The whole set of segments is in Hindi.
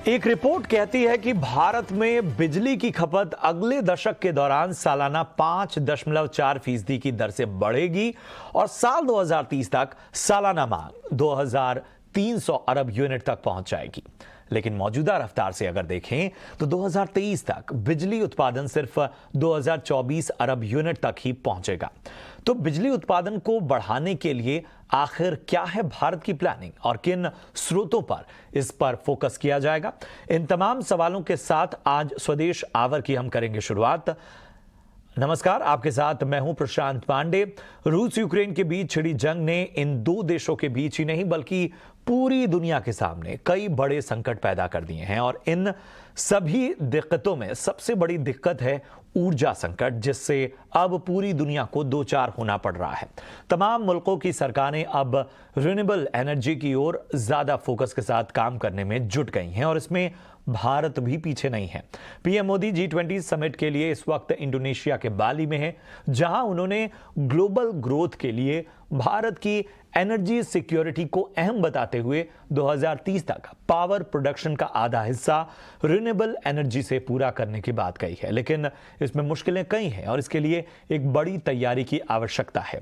एक रिपोर्ट कहती है कि भारत में बिजली की खपत अगले दशक के दौरान सालाना 5.4% की दर से बढ़ेगी और साल 2030 तक सालाना मांग 2300 अरब यूनिट तक पहुंच जाएगी। लेकिन मौजूदा रफ्तार से अगर देखें तो 2023 तक बिजली उत्पादन सिर्फ 2024 अरब यूनिट तक ही पहुंचेगा। तो बिजली उत्पादन को बढ़ाने के लिए आखिर क्या है भारत की प्लानिंग और किन स्रोतों पर इस पर फोकस किया जाएगा? इन तमाम सवालों के साथ आज स्वदेश आवर की हम करेंगे शुरुआत। नमस्कार, आपके साथ मैं हूं प्रशांत पांडे। रूस यूक्रेन के बीच छिड़ी जंग ने इन दो देशों के बीच ही नहीं बल्कि पूरी दुनिया के सामने कई बड़े संकट पैदा कर दिए हैं और इन सभी दिक्कतों में सबसे बड़ी दिक्कत है ऊर्जा संकट, जिससे अब पूरी दुनिया को दो चार होना पड़ रहा है। तमाम मुल्कों की सरकारें अब रिन्यूएबल एनर्जी की ओर ज्यादा फोकस के साथ काम करने में जुट गई हैं और इसमें भारत भी पीछे नहीं है। पीएम मोदी G20 समिट के लिए इस वक्त इंडोनेशिया के बाली में हैं, जहां उन्होंने ग्लोबल ग्रोथ के लिए भारत की एनर्जी सिक्योरिटी को अहम बताते हुए 2030 तक पावर प्रोडक्शन का आधा हिस्सा रिन्यूएबल एनर्जी से पूरा करने की बात कही है। लेकिन इसमें मुश्किलें कई हैं और इसके लिए एक बड़ी तैयारी की आवश्यकता है।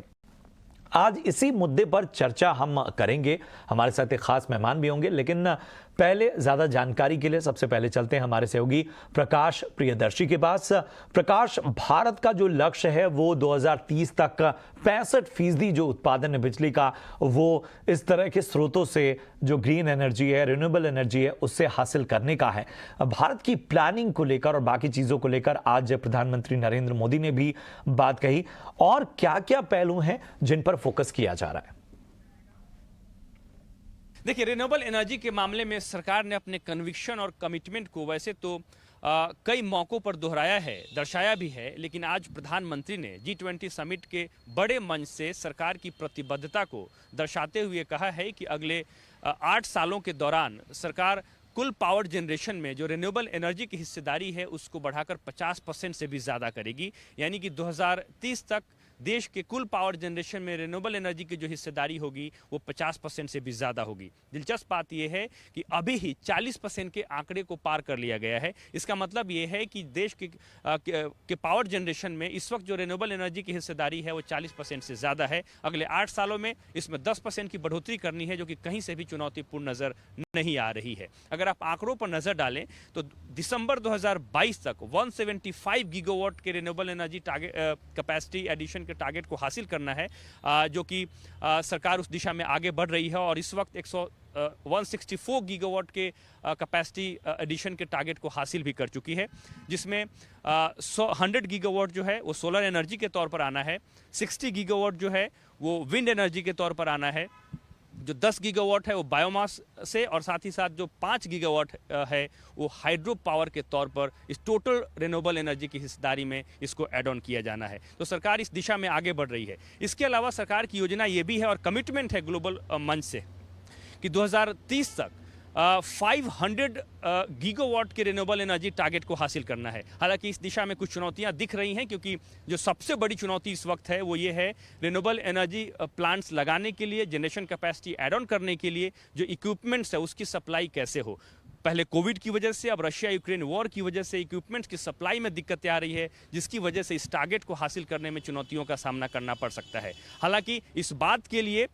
आज इसी मुद्दे पर चर्चा हम करेंगे। हमारे साथ एक खास मेहमान भी होंगे, लेकिन पहले ज्यादा जानकारी के लिए सबसे पहले चलते हैं हमारे सहयोगी प्रकाश प्रियदर्शी के पास। प्रकाश, भारत का जो लक्ष्य है वो 2030 तक 65% जो उत्पादन है बिजली का वो इस तरह के स्रोतों से, जो ग्रीन एनर्जी है, रिन्यूएबल एनर्जी है, उससे हासिल करने का है। भारत की प्लानिंग को लेकर और बाकी चीजों को लेकर आज प्रधानमंत्री नरेंद्र मोदी ने भी बात कही, और क्या क्या पहलू हैं जिन पर फोकस किया जा रहा है? देखिए, रिन्यूएबल एनर्जी के मामले में सरकार ने अपने कन्विक्शन और कमिटमेंट को वैसे तो कई मौकों पर दोहराया है, दर्शाया भी है, लेकिन आज प्रधानमंत्री ने G20 समिट के बड़े मंच से सरकार की प्रतिबद्धता को दर्शाते हुए कहा है कि अगले 8 सालों के दौरान सरकार कुल पावर जनरेशन में जो रिन्यूएबल एनर्जी की हिस्सेदारी है उसको बढ़ाकर 50% से भी ज़्यादा करेगी। यानी कि 2030 तक देश के कुल पावर जनरेशन में रिन्यूएबल एनर्जी की जो हिस्सेदारी होगी वो 50% से भी ज़्यादा होगी। दिलचस्प बात यह है कि अभी ही 40% के आंकड़े को पार कर लिया गया है। इसका मतलब ये है कि देश के पावर जनरेशन में इस वक्त जो रिन्यूएबल एनर्जी की हिस्सेदारी है वो 40% से ज़्यादा है। अगले 8 सालों में इसमें 10% की बढ़ोतरी करनी है, जो कि कहीं से भी चुनौतीपूर्ण नज़र नहीं आ रही है। अगर आप आंकड़ों पर नज़र डालें तो दिसंबर 2022 तक 175 गीगावाट के रिन्यूएबल एनर्जी कैपेसिटी एडिशन के टारगेट को हासिल करना है, जो कि सरकार उस दिशा में आगे बढ़ रही है और इस वक्त 164 गीगावाट के कैपेसिटी एडिशन के टारगेट को हासिल भी कर चुकी है, जिसमें 100 गीगावाट जो है वो सोलर एनर्जी के तौर पर आना है, 60 गीगावाट जो है वो विंड एनर्जी के तौर पर आना है, जो 10 गीगावाट है वो बायोमास से, और साथ ही साथ जो 5 गीगावाट है वो हाइड्रो पावर के तौर पर इस टोटल रिन्यूएबल एनर्जी की हिस्सेदारी में इसको ऐड ऑन किया जाना है। तो सरकार इस दिशा में आगे बढ़ रही है। इसके अलावा सरकार की योजना ये भी है और कमिटमेंट है ग्लोबल मंच से कि 2030 तक 500 गीगावाट के रिन्यूएबल एनर्जी टारगेट को हासिल करना है। हालांकि इस दिशा में कुछ चुनौतियां दिख रही हैं, क्योंकि जो सबसे बड़ी चुनौती इस वक्त है वो ये है रिन्यूएबल एनर्जी प्लांट्स लगाने के लिए, जनरेशन कैपेसिटी ऐड ऑन करने के लिए जो इक्विपमेंट्स है उसकी सप्लाई कैसे हो। पहले कोविड की वजह से, अब रशिया यूक्रेन वॉर की वजह से इक्विपमेंट्स की सप्लाई में दिक्कतें आ रही है, जिसकी वजह से इस टारगेट को हासिल करने में चुनौतियों का सामना करना पड़ सकता है। हालांकि इस बात के लिए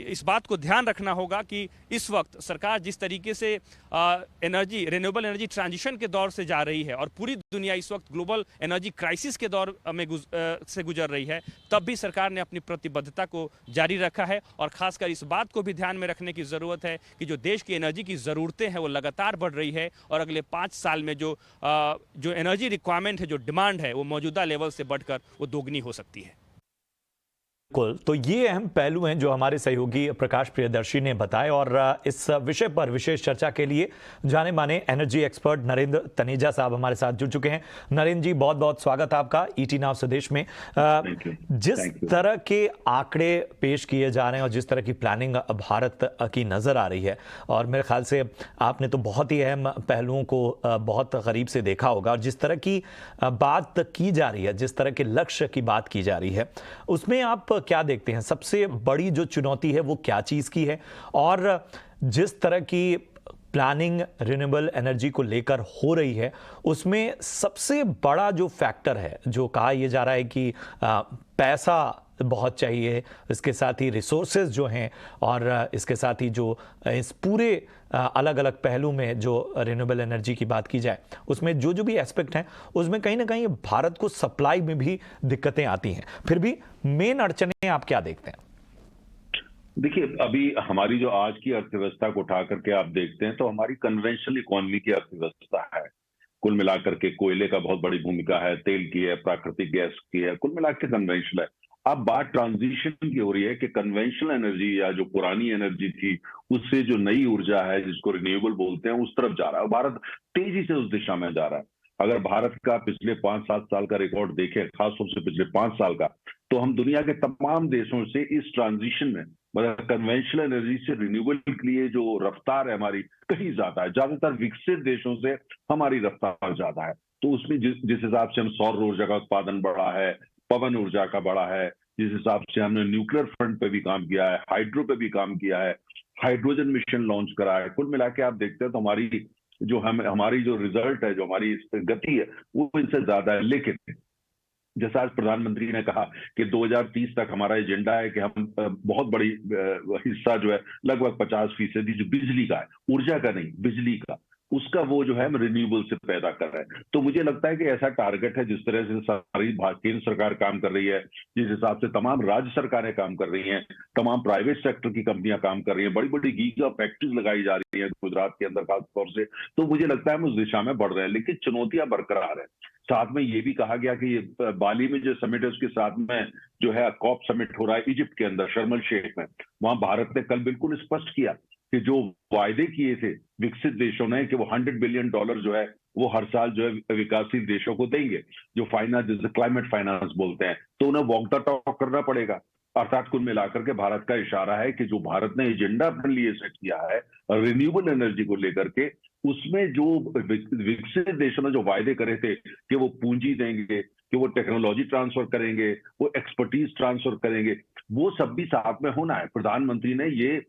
इस बात को ध्यान रखना होगा कि इस वक्त सरकार जिस तरीके से रिन्यूएबल एनर्जी ट्रांजिशन के दौर से जा रही है और पूरी दुनिया इस वक्त ग्लोबल एनर्जी क्राइसिस के दौर में से गुजर रही है, तब भी सरकार ने अपनी प्रतिबद्धता को जारी रखा है और खासकर इस बात को भी ध्यान में रखने की ज़रूरत है कि जो देश की एनर्जी की ज़रूरत है वो लगातार बढ़ रही है और अगले 5 साल में जो एनर्जी रिक्वायरमेंट है, जो डिमांड है, वो मौजूदा लेवल से बढ़कर वो दोगुनी हो सकती है। बिल्कुल, तो ये अहम पहलू हैं जो हमारे सहयोगी प्रकाश प्रियदर्शी ने बताए और इस विषय पर विशेष चर्चा के लिए जाने माने एनर्जी एक्सपर्ट नरेंद्र तनेजा साहब हमारे साथ जुड़ चुके हैं। नरेंद्र जी, बहुत बहुत स्वागत आपका ईटी नाउ स्वदेश में। जिस तरह के आंकड़े पेश किए जा रहे हैं और जिस तरह की प्लानिंग भारत की नजर आ रही है, और मेरे ख्याल से आपने तो बहुत ही अहम पहलुओं को बहुत करीब से देखा होगा, और जिस तरह की बात की जा रही है, जिस तरह के लक्ष्य की बात की जा रही है, उसमें आप क्या देखते हैं सबसे बड़ी जो चुनौती है वो क्या चीज की है? और जिस तरह की प्लानिंग रिन्यूएबल एनर्जी को लेकर हो रही है, उसमें सबसे बड़ा जो फैक्टर है, जो कहा यह जा रहा है कि पैसा बहुत चाहिए, इसके साथ ही रिसोर्सेज जो हैं, और इसके साथ ही जो इस पूरे अलग अलग पहलू में जो रिन्यूएबल एनर्जी की बात की जाए, उसमें जो जो भी एस्पेक्ट हैं, उसमें कहीं ना कहीं भारत को सप्लाई में भी दिक्कतें आती हैं। फिर भी मेन अड़चनें आप क्या देखते हैं? देखिए, अभी हमारी जो आज की अर्थव्यवस्था को उठा करके आप देखते हैं तो हमारी कन्वेंशनल इकोनॉमी की अर्थव्यवस्था है। कुल मिलाकर के कोयले का बहुत बड़ी भूमिका है, तेल की है, प्राकृतिक गैस की है, कुल मिलाकर के कन्वेंशनल है। अब बात ट्रांजिशन की हो रही है कि कन्वेंशनल एनर्जी या जो पुरानी एनर्जी थी उससे जो नई ऊर्जा है जिसको रिन्यूएबल बोलते हैं उस तरफ जा रहा है। भारत तेजी से उस दिशा में जा रहा है। अगर भारत का पिछले 5-7 साल का रिकॉर्ड देखें, खासतौर से पिछले 5 साल का, तो हम दुनिया के तमाम देशों से इस ट्रांजिशन में, मतलब कन्वेंशनल एनर्जी से रिन्यूएबल के लिए जो रफ्तार है हमारी, कहीं ज्यादा है। ज्यादातर विकसित देशों से हमारी रफ्तार ज्यादा है। तो उसमें जिस हिसाब से हम सौर ऊर्जा का उत्पादन बढ़ा है, पवन ऊर्जा का बढ़ा है, जिस हिसाब से हमने न्यूक्लियर फ्रंट पे भी काम किया है, हाइड्रो पे भी काम किया है, हाइड्रोजन मिशन लॉन्च करा है, कुल मिला के आप देखते हैं तो हमारी जो रिजल्ट है, जो हमारी गति है, वो इनसे ज्यादा है। लेकिन जैसा आज प्रधानमंत्री ने कहा कि 2030 तक हमारा एजेंडा है कि हम बहुत बड़ी हिस्सा जो है, लगभग 50% जो बिजली का है, ऊर्जा का नहीं, बिजली का, उसका वो जो है हम रिन्यूएबल से पैदा कर रहे हैं। तो मुझे लगता है कि ऐसा टारगेट है, जिस तरह से सारी केंद्र सरकार काम कर रही है, जिस हिसाब से तमाम राज्य सरकारें काम कर रही हैं, तमाम प्राइवेट सेक्टर की कंपनियां काम कर रही हैं, बड़ी बड़ी गीगा फैक्ट्रीज लगाई जा रही है गुजरात के अंदर खासतौर से, तो मुझे लगता है हम उस दिशा में बढ़ रहे हैं। लेकिन चुनौतियां बरकरार है। साथ में ये भी कहा गया कि बाली में जो समिट है उसके साथ में जो है कॉप समिट हो रहा है इजिप्ट के अंदर, शर्म एल शेख में, वहां भारत ने कल बिल्कुल स्पष्ट किया कि जो वायदे किए थे विकसित देशों ने कि वो $100 बिलियन जो है वो हर साल जो है विकासशील देशों को देंगे, जो फाइनेंस, जिसे क्लाइमेट फाइनेंस बोलते हैं, तो उन्हें वॉक द टॉक करना पड़ेगा। अर्थात कुल मिलाकर के भारत का इशारा है कि जो भारत ने एजेंडा अपने लिए सेट किया है रिन्यूएबल एनर्जी को लेकर के, उसमें जो विकसित देशों ने जो वायदे करे थे कि वो पूंजी देंगे, कि वो टेक्नोलॉजी ट्रांसफर करेंगे, वो एक्सपर्टीज ट्रांसफर करेंगे, वो सब भी साथ में होना है। प्रधानमंत्री ने ये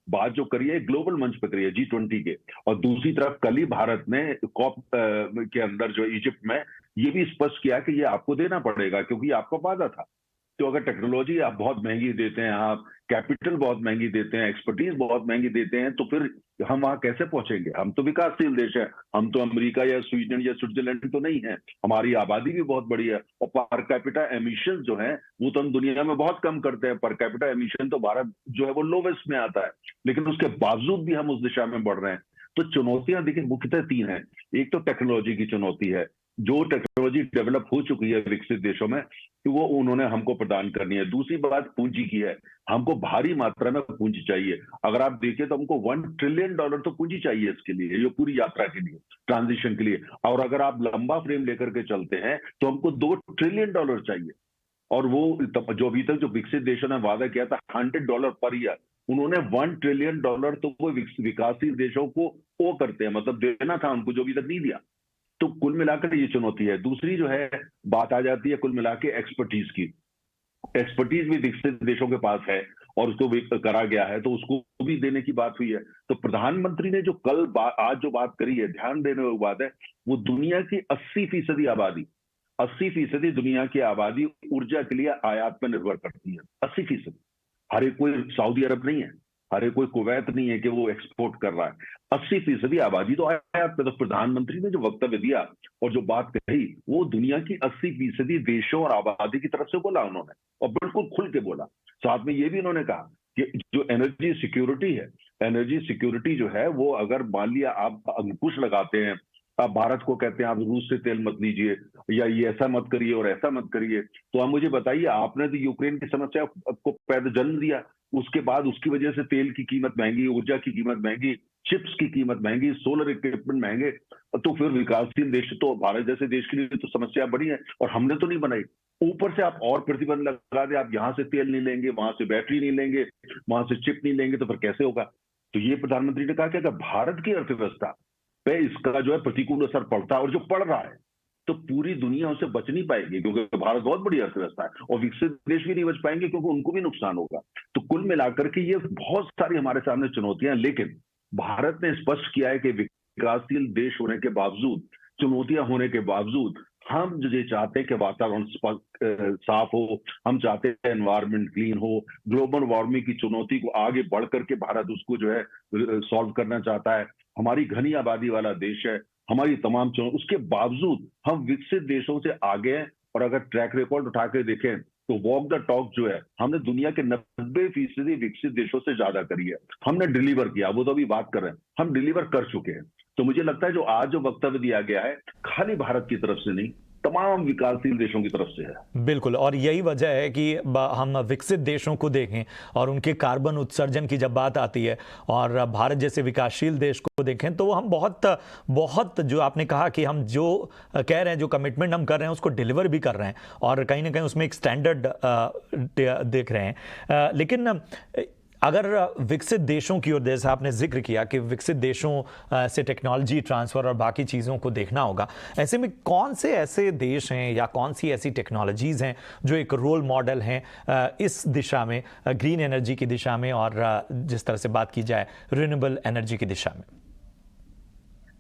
बात जो करी है ग्लोबल मंच पर करी है G20 के, और दूसरी तरफ कल ही भारत ने कॉप के अंदर जो इजिप्ट में ये भी स्पष्ट किया कि ये आपको देना पड़ेगा क्योंकि आपका वादा था। तो अगर टेक्नोलॉजी आप बहुत महंगी देते हैं, आप कैपिटल बहुत महंगी देते हैं, एक्सपर्टीज बहुत महंगी देते हैं, तो फिर हम वहां कैसे पहुंचेंगे? हम तो विकासशील देश है, हम तो अमेरिका या स्वीडन या स्विट्जरलैंड तो नहीं है। हमारी आबादी भी बहुत बड़ी है और पर कैपिटा एमिशन जो है वो तो हम दुनिया में बहुत कम करते हैं। पर कैपिटा एमिशन तो भारत जो है वो लोवेस्ट में आता है, लेकिन उसके बावजूद भी हम उस दिशा में बढ़ रहे हैं। तो चुनौतियां देखिए मुख्यतः 3 है। एक तो टेक्नोलॉजी की चुनौती है, जो टेक्नोलॉजी डेवलप हो चुकी है विकसित देशों में, कि वो उन्होंने हमको प्रदान करनी है। दूसरी बात पूंजी की है, हमको भारी मात्रा में पूंजी चाहिए। अगर आप देखें तो हमको $1 ट्रिलियन तो पूंजी चाहिए इसके लिए, ये पूरी यात्रा के लिए, ट्रांजिशन के लिए। और अगर आप लंबा फ्रेम लेकर के चलते हैं तो हमको $2 ट्रिलियन चाहिए। और वो जो अभी तक जो विकसित देशों ने वादा किया था $100 पर ईयर, उन्होंने $1 ट्रिलियन तो वो विकासशील देशों को वो करते हैं, मतलब देना था उनको, जो अभी तक नहीं दिया। तो कुल मिलाकर ये चुनौती है। दूसरी जो है बात आ जाती है कुल मिला के एक्सपर्टीज की। एक्सपर्टीज भी विकसित देशों के पास है और उसको भी करा गया है, तो उसको भी देने की बात हुई है। तो प्रधानमंत्री ने जो आज जो बात करी है, ध्यान देने वाली बात है, वो दुनिया की 80% आबादी, 80% दुनिया की आबादी ऊर्जा के लिए आयात पर निर्भर करती है। 80%। हर एक कोई सऊदी अरब नहीं है, हर एक कोई कुवैत नहीं है कि वो एक्सपोर्ट कर रहा है। 80% आबादी तो आयात पे। तो प्रधानमंत्री ने जो वक्तव्य दिया और जो बात कही, वो दुनिया की 80% देशों और आबादी की तरफ से बोला उन्होंने, और बिल्कुल खुल के बोला। साथ में ये भी उन्होंने कहा कि जो एनर्जी सिक्योरिटी है, एनर्जी सिक्योरिटी जो है वो अगर मान लिया आप अंकुश लगाते हैं, आप भारत को कहते हैं आप रूस से तेल मत लीजिए, या ये ऐसा मत करिए और ऐसा मत करिए, तो आप मुझे बताइए, आपने तो यूक्रेन की समस्या को पैदा जन्म दिया, उसके बाद उसकी वजह से तेल की कीमत महंगी, ऊर्जा की कीमत महंगी, चिप्स की कीमत महंगी, सोलर इक्विपमेंट महंगे, तो फिर विकासशील देश, तो भारत जैसे देश के लिए तो समस्या बड़ी है और हमने तो नहीं बनाई। ऊपर से आप और प्रतिबंध लगा दे, आप यहां से तेल नहीं लेंगे, वहां से बैटरी नहीं लेंगे, वहां से चिप नहीं लेंगे, तो फिर कैसे होगा? तो ये प्रधानमंत्री ने कहा कि अगर भारत की अर्थव्यवस्था पे इसका जो है प्रतिकूल असर पड़ता है, और जो पड़ रहा है, तो पूरी दुनिया उससे बच नहीं पाएगी, क्योंकि भारत बहुत बड़ी अर्थव्यवस्था है, और विकसित देश भी नहीं बच पाएंगे क्योंकि उनको भी नुकसान होगा। तो कुल मिलाकर के ये बहुत सारी हमारे सामने चुनौतियां, लेकिन भारत ने स्पष्ट किया है कि विकासशील देश होने के बावजूद, चुनौतियां होने के बावजूद, हम जो ये चाहते हैं कि वातावरण साफ हो, हम चाहते हैं एनवायरनमेंट क्लीन हो, ग्लोबल वार्मिंग की चुनौती को आगे बढ़ करके भारत उसको जो है सॉल्व करना चाहता है। हमारी घनी आबादी वाला देश है, हमारी तमाम चुनौती, उसके बावजूद हम विकसित देशों से आगे हैं। और अगर ट्रैक रिकॉर्ड उठा के देखें तो वॉक द टॉक जो है, हमने दुनिया के 90% विकसित देशों से ज्यादा करी है। हमने डिलीवर किया, वो तो अभी बात कर रहे हैं, हम डिलीवर कर चुके हैं। तो मुझे लगता है जो आज जो वक्तव्य दिया गया है, खाली भारत की तरफ से नहीं, तमाम विकासशील देशों की तरफ से है। बिल्कुल, और यही वजह है कि हम विकसित देशों को देखें और उनके कार्बन उत्सर्जन की जब बात आती है और भारत जैसे विकासशील देश को देखें तो हम बहुत बहुत जो आपने कहा कि हम जो कह रहे हैं, जो कमिटमेंट हम कर रहे हैं उसको डिलीवर भी कर रहे हैं और कहीं ना कहीं उसमें एक स्टैंडर्ड देख रहे हैं। लेकिन अगर विकसित देशों की ओर, जैसे आपने जिक्र किया कि विकसित देशों से टेक्नोलॉजी ट्रांसफ़र और बाकी चीज़ों को देखना होगा, ऐसे में कौन से ऐसे देश हैं या कौन सी ऐसी टेक्नोलॉजीज़ हैं जो एक रोल मॉडल हैं इस दिशा में, ग्रीन एनर्जी की दिशा में और जिस तरह से बात की जाए रिन्यूएबल एनर्जी की दिशा में?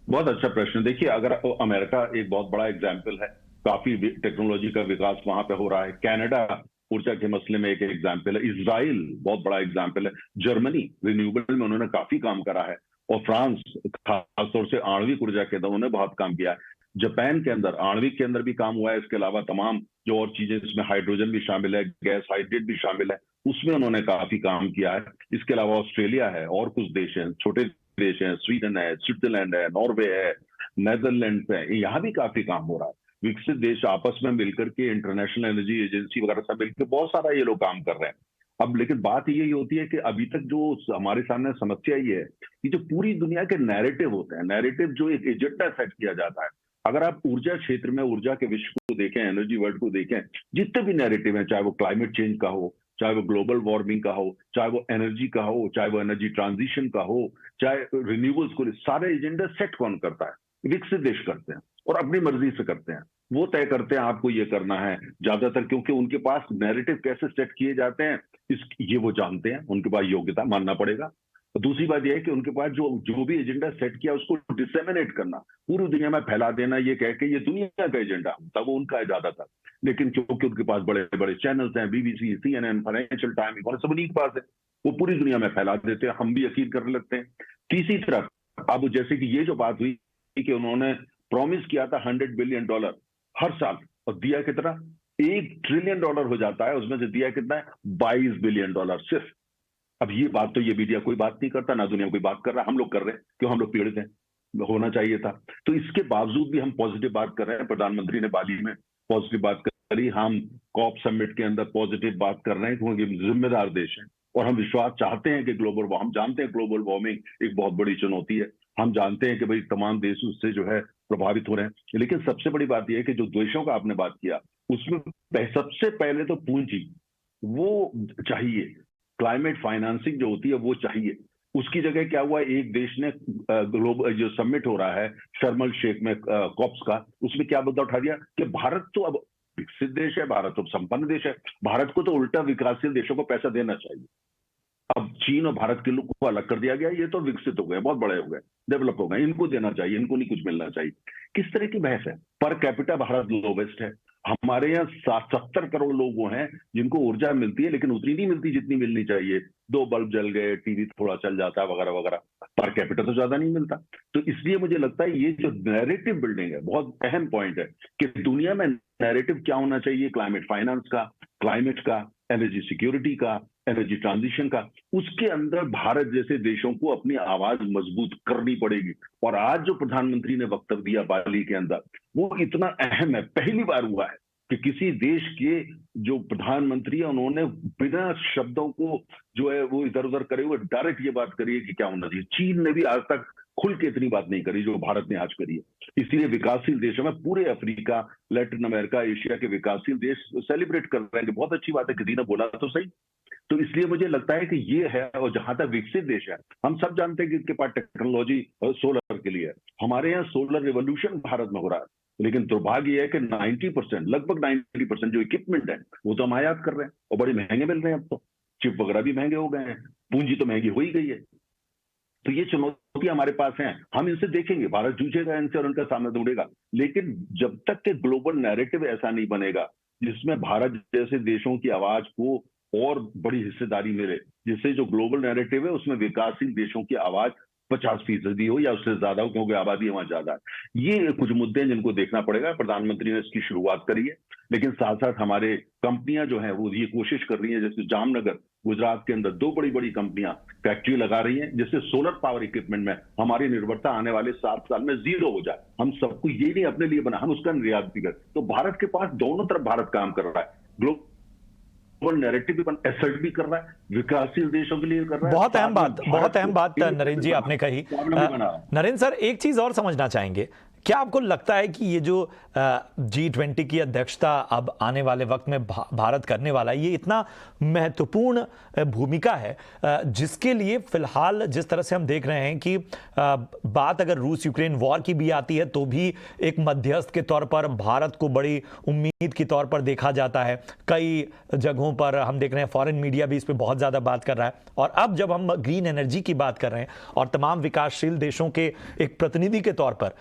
बहुत अच्छा प्रश्न। देखिए, अगर अमेरिका एक बहुत बड़ा एग्जाम्पल है, काफी टेक्नोलॉजी का विकास वहां पे हो रहा है। कनाडा ऊर्जा के मसले में एक एग्जाम्पल है। इजराइल बहुत बड़ा एग्जाम्पल है। जर्मनी रिन्यूएबल में उन्होंने काफी काम करा है। और फ्रांस खासतौर से आणविक ऊर्जा के अंदर उन्होंने बहुत काम किया है। जापान के अंदर आणविक के अंदर भी काम हुआ है। इसके अलावा तमाम जो और चीजें, इसमें हाइड्रोजन भी शामिल है, गैस हाइड्रेट भी शामिल है, उसमें उन्होंने काफी काम किया है। इसके अलावा ऑस्ट्रेलिया है और कुछ देश हैं, छोटे देश हैं, स्वीडन है, स्विट्जरलैंड है, नॉर्वे है, नेदरलैंड है, यहाँ भी काफी काम हो रहा है। विकसित देश आपस में मिलकर के, इंटरनेशनल एनर्जी एजेंसी वगैरह सब मिलकर बहुत सारा ये लोग काम कर रहे हैं। अब लेकिन बात यही होती है कि अभी तक जो हमारे सामने समस्या ये है कि जो पूरी दुनिया के नैरेटिव होते हैं, नैरेटिव जो एक एजेंडा सेट किया जाता है, अगर आप ऊर्जा क्षेत्र में ऊर्जा के विश्व को देखें, एनर्जी वर्ल्ड को देखें, जितने भी नैरेटिव हैं, चाहे वो क्लाइमेट चेंज का हो, चाहे वो ग्लोबल वार्मिंग का हो, चाहे वो एनर्जी का हो, चाहे वो एनर्जी ट्रांजिशन का हो, चाहे रिन्यूएबल्स को, सारे एजेंडा सेट कौन करता है? विकसित देश करते हैं और अपनी मर्जी से करते हैं। वो तय करते हैं आपको ये करना है ज्यादातर, क्योंकि उनके पास नैरेटिव कैसे सेट किए जाते हैं ये वो जानते हैं, उनके पास योग्यता मानना पड़ेगा। दूसरी बात यह है कि उनके पास जो भी एजेंडा सेट किया उसको डिसेमिनेट करना, पूरी दुनिया में फैला देना, ये कह के ये दुनिया का एजेंडा तब वो उनका है ज्यादातर। लेकिन क्योंकि उनके पास बड़े बड़े चैनल्स हैं, बीबीसी, CNN, फाइनेंशियल टाइम, सब उन्हीं के पास है, वो पूरी दुनिया में फैला देते हैं, हम भी यकीन करने लगते हैं। तीसरी तरफ अब जैसे कि ये जो बात हुई कि उन्होंने प्रॉमिस किया था $100 बिलियन हर साल, और दिया कितना? $1 ट्रिलियन हो जाता है, उसमें से दिया कितना है? $22 बिलियन सिर्फ। अब ये बात तो ये मीडिया कोई बात नहीं करता, ना दुनिया कोई बात कर रहा, हम लोग कर रहे हैं, क्यों? हम लोग पीड़ित हैं, होना चाहिए था। तो इसके बावजूद भी हम पॉजिटिव बात कर रहे हैं। प्रधानमंत्री ने बाली में पॉजिटिव बात करी, हम कॉप समिट के अंदर पॉजिटिव बात कर रहे हैं, क्योंकि जिम्मेदार देश है और हम विश्वास चाहते हैं कि हम जानते हैं ग्लोबल वार्मिंग एक बहुत बड़ी चुनौती है, हम जानते हैं कि भाई तमाम देश उससे जो है प्रभावित हो रहे हैं। लेकिन सबसे बड़ी बात यह है कि जो देशों का आपने बात किया, उसमें सबसे पहले तो पूंजी वो चाहिए, क्लाइमेट फाइनेंसिंग जो होती है वो चाहिए। उसकी जगह क्या हुआ, एक देश ने ग्लोबल जो समिट हो रहा है शर्म शेख में कॉप्स का, उसमें क्या मुद्दा उठा दिया कि भारत तो अब विकसित देश है, भारत तो संपन्न देश है, भारत को तो उल्टा विकासशील देशों को पैसा देना चाहिए। अब चीन और भारत के लोग को अलग कर दिया गया, ये तो विकसित हो गए, बहुत बड़े हो गए, डेवलप हो गए, इनको देना चाहिए, इनको नहीं कुछ मिलना चाहिए। किस तरह की बहस है? पर कैपिटा भारत लोवेस्ट है। हमारे यहाँ 70 करोड़ लोग वो हैं जिनको ऊर्जा मिलती है, लेकिन उतनी नहीं मिलती जितनी मिलनी चाहिए। 2 बल्ब जल गए, टीवी थोड़ा चल जाता है वगैरह वगैरह, पर कैपिटा तो ज्यादा नहीं मिलता। तो इसलिए मुझे लगता है ये जो नैरेटिव बिल्डिंग है बहुत अहम पॉइंट है कि दुनिया में नैरेटिव क्या होना चाहिए, क्लाइमेट फाइनेंस का, क्लाइमेट का, एनर्जी सिक्योरिटी का, एनर्जी ट्रांजिशन का, उसके अंदर भारत जैसे देशों को अपनी आवाज मजबूत करनी पड़ेगी। और आज जो प्रधानमंत्री ने वक्तव्य दिया बाली के अंदर, वो इतना अहम है। पहली बार हुआ है कि किसी देश के जो प्रधानमंत्री है उन्होंने बिना शब्दों को जो है वो इधर उधर करे हुए डायरेक्ट ये बात करी है कि क्या होना चाहिए। चीन ने भी आज तक खुल के इतनी बात नहीं करी जो भारत ने आज करी है। इसलिए विकासशील देशों में पूरे अफ्रीका, लैटिन अमेरिका, एशिया के विकासशील देश सेलिब्रेट कर रहे हैं। बहुत अच्छी बात है, किसी ने बोला तो सही। तो इसलिए मुझे लगता है कि ये है। और जहां तक विकसित देश है, हम सब जानते हैं कि इनके पास टेक्नोलॉजी सोलर के लिए है। हमारे यहाँ सोलर रिवोल्यूशन भारत में हो रहा है, लेकिन दुर्भाग्य यह है कि 90%, लगभग 90% जो इक्विपमेंट है वो तो हम आयात कर रहे हैं और बड़े महंगे मिल रहे हैं। अब तो चिप वगैरह भी महंगे हो गए हैं, पूंजी तो महंगी हो ही गई है। तो ये चुनौती चुनौतियां हमारे पास हैं, हम इनसे देखेंगे, भारत जूझेगा इनसे और उनका सामना ढूंढेगा। लेकिन जब तक के ग्लोबल नैरेटिव ऐसा नहीं बनेगा जिसमें भारत जैसे देशों की आवाज को और बड़ी हिस्सेदारी मिले, जिससे जो ग्लोबल नैरेटिव है उसमें विकासशील देशों की आवाज 50% हो या उससे ज्यादा हो, क्योंकि आबादी वहां ज्यादा है। ये कुछ मुद्दे हैं जिनको देखना पड़ेगा। प्रधानमंत्री ने इसकी शुरुआत करी है, लेकिन साथ साथ हमारे कंपनियां जो है वो ये कोशिश कर रही है, जैसे जामनगर गुजरात के अंदर 2 बड़ी कंपनियां फैक्ट्री लगा रही हैं, जिससे सोलर पावर इक्विपमेंट में हमारी निर्भरता आने वाले 7 साल में 0 हो जाए। हम सबको ये नहीं अपने लिए बना, हम उसका निर्यात भी करें। तो भारत के पास दोनों तरफ भारत काम कर रहा है, ग्लोबल नैरेटिव भी एसर्ट भी कर रहा है, विकासशील देशों के लिए कर रहा है। बहुत अहम बात नरेंद्र जी आपने कही। नरेंद्र सर, एक चीज और समझना चाहेंगे, क्या आपको लगता है कि ये जो G20 की अध्यक्षता अब आने वाले वक्त में भारत करने वाला है, ये इतना महत्वपूर्ण भूमिका है जिसके लिए फिलहाल जिस तरह से हम देख रहे हैं कि बात अगर रूस यूक्रेन वॉर की भी आती है तो भी एक मध्यस्थ के तौर पर भारत को बड़ी उम्मीद के तौर पर देखा जाता है। कई जगहों पर हम देख रहे हैं फॉरेन मीडिया भी इस पर बहुत ज़्यादा बात कर रहा है। और अब जब हम ग्रीन एनर्जी की बात कर रहे हैं और तमाम विकासशील देशों के एक प्रतिनिधि के तौर पर,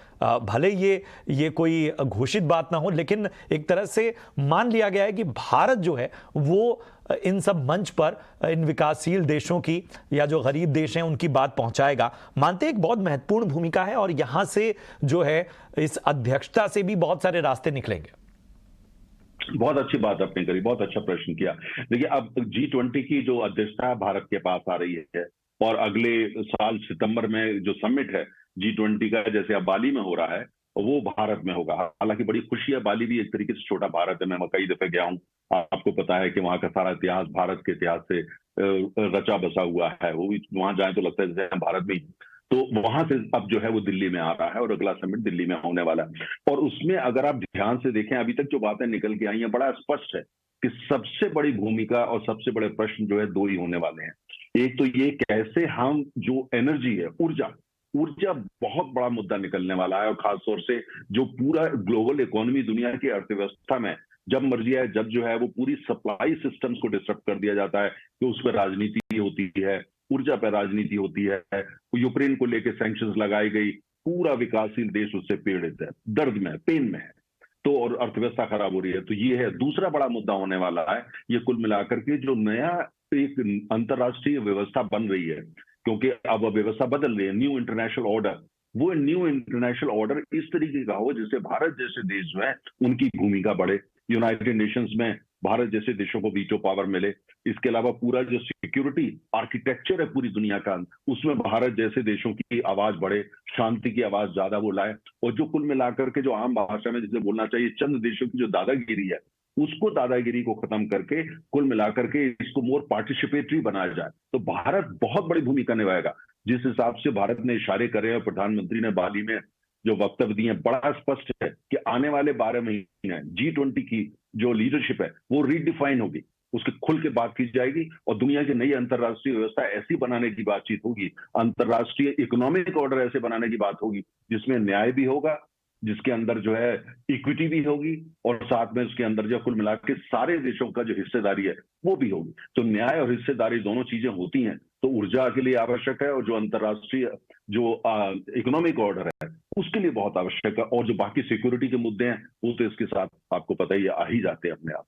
भले ये कोई घोषित बात ना हो, लेकिन एक तरह से मान लिया गया है कि भारत जो है वो इन सब मंच पर इन विकासशील देशों की या जो गरीब देश हैं उनकी बात पहुंचाएगा। मानते एक बहुत महत्वपूर्ण भूमिका है और यहां से जो है इस अध्यक्षता से भी बहुत सारे रास्ते निकलेंगे। बहुत अच्छी बात आपने करी, बहुत अच्छा प्रश्न किया। देखिए, अब G20 की जो अध्यक्षता भारत के पास आ रही है और अगले साल सितंबर में जो समिट है G20 का, जैसे अब बाली में हो रहा है, वो भारत में होगा। हालांकि बड़ी खुशी है, बाली भी एक तरीके से छोटा भारत है। मैं कई दफे गया हूँ, आपको पता है कि वहां का सारा इतिहास भारत के इतिहास से रचा बसा हुआ है। वो भी वहां जाए तो लगता है जैसे हम भारत में ही। तो वहां से अब जो है वो दिल्ली में आ रहा है और अगला समिट दिल्ली में होने वाला है। और उसमें अगर आप ध्यान से देखें, अभी तक जो बातें निकल के आई हैं, बड़ा स्पष्ट है कि सबसे बड़ी भूमिका और सबसे बड़े प्रश्न जो है 2 ही होने वाले हैं। एक तो ये कैसे हम जो एनर्जी है, ऊर्जा बहुत बड़ा मुद्दा निकलने वाला है। और खासतौर से जो पूरा ग्लोबल इकोनॉमी, दुनिया की अर्थव्यवस्था में जब मर्जी है, जब जो है वो पूरी सप्लाई सिस्टम्स को डिस्टर्ब कर दिया जाता है, तो उस पर राजनीति होती है, ऊर्जा पर राजनीति होती है। यूक्रेन को लेकर सैंक्शंस लगाई गई, पूरा विकासशील देश उससे पीड़ित है, दर्द में, पेन में है, तो और अर्थव्यवस्था खराब हो रही है। तो ये है दूसरा बड़ा मुद्दा होने वाला है। ये कुल मिलाकर के जो नया एक अंतर्राष्ट्रीय व्यवस्था बन रही है, क्योंकि अब व्यवस्था बदल रही है, न्यू इंटरनेशनल ऑर्डर, वो न्यू इंटरनेशनल ऑर्डर इस तरीके का हो जिससे भारत जैसे देश जो है उनकी भूमिका बढ़े, यूनाइटेड नेशंस में भारत जैसे देशों को वीटो पावर मिले। इसके अलावा पूरा जो सिक्योरिटी आर्किटेक्चर है पूरी दुनिया का, उसमें भारत जैसे देशों की आवाज बढ़े, शांति की आवाज ज्यादा वो लाए। और जो कुल मिलाकर के जो आम भाषा में जिसे बोलना चाहिए चंद देशों की जो दादागिरी है, उसको दादागिरी को खत्म करके कुल मिलाकर के इसको मोर पार्टिसिपेटरी बनाया जाए, तो भारत बहुत बड़ी भूमिका निभाएगा। जिस हिसाब से भारत ने इशारे करे और प्रधानमंत्री ने बाली में जो वक्तव्य दिए, बड़ा स्पष्ट है कि आने वाले 12 महीने G20 की जो लीडरशिप है वो रीडिफाइन होगी, उसकी खुल के बात की जाएगी और दुनिया की नई अंतर्राष्ट्रीय व्यवस्था ऐसी बनाने की बातचीत होगी, अंतर्राष्ट्रीय इकोनॉमिक ऑर्डर ऐसे बनाने की बात होगी जिसमें न्याय भी होगा, जिसके अंदर जो है इक्विटी भी होगी और साथ में उसके अंदर जो कुल मिला के सारे देशों का जो हिस्सेदारी है वो भी होगी। तो न्याय और हिस्सेदारी दोनों चीजें होती हैं तो ऊर्जा के लिए आवश्यक है, और जो अंतर्राष्ट्रीय जो इकोनॉमिक ऑर्डर है उसके लिए बहुत आवश्यक है। और जो बाकी सिक्योरिटी के मुद्दे हैं वो तो इसके साथ आपको पता ही आ ही जाते हैं अपने आप।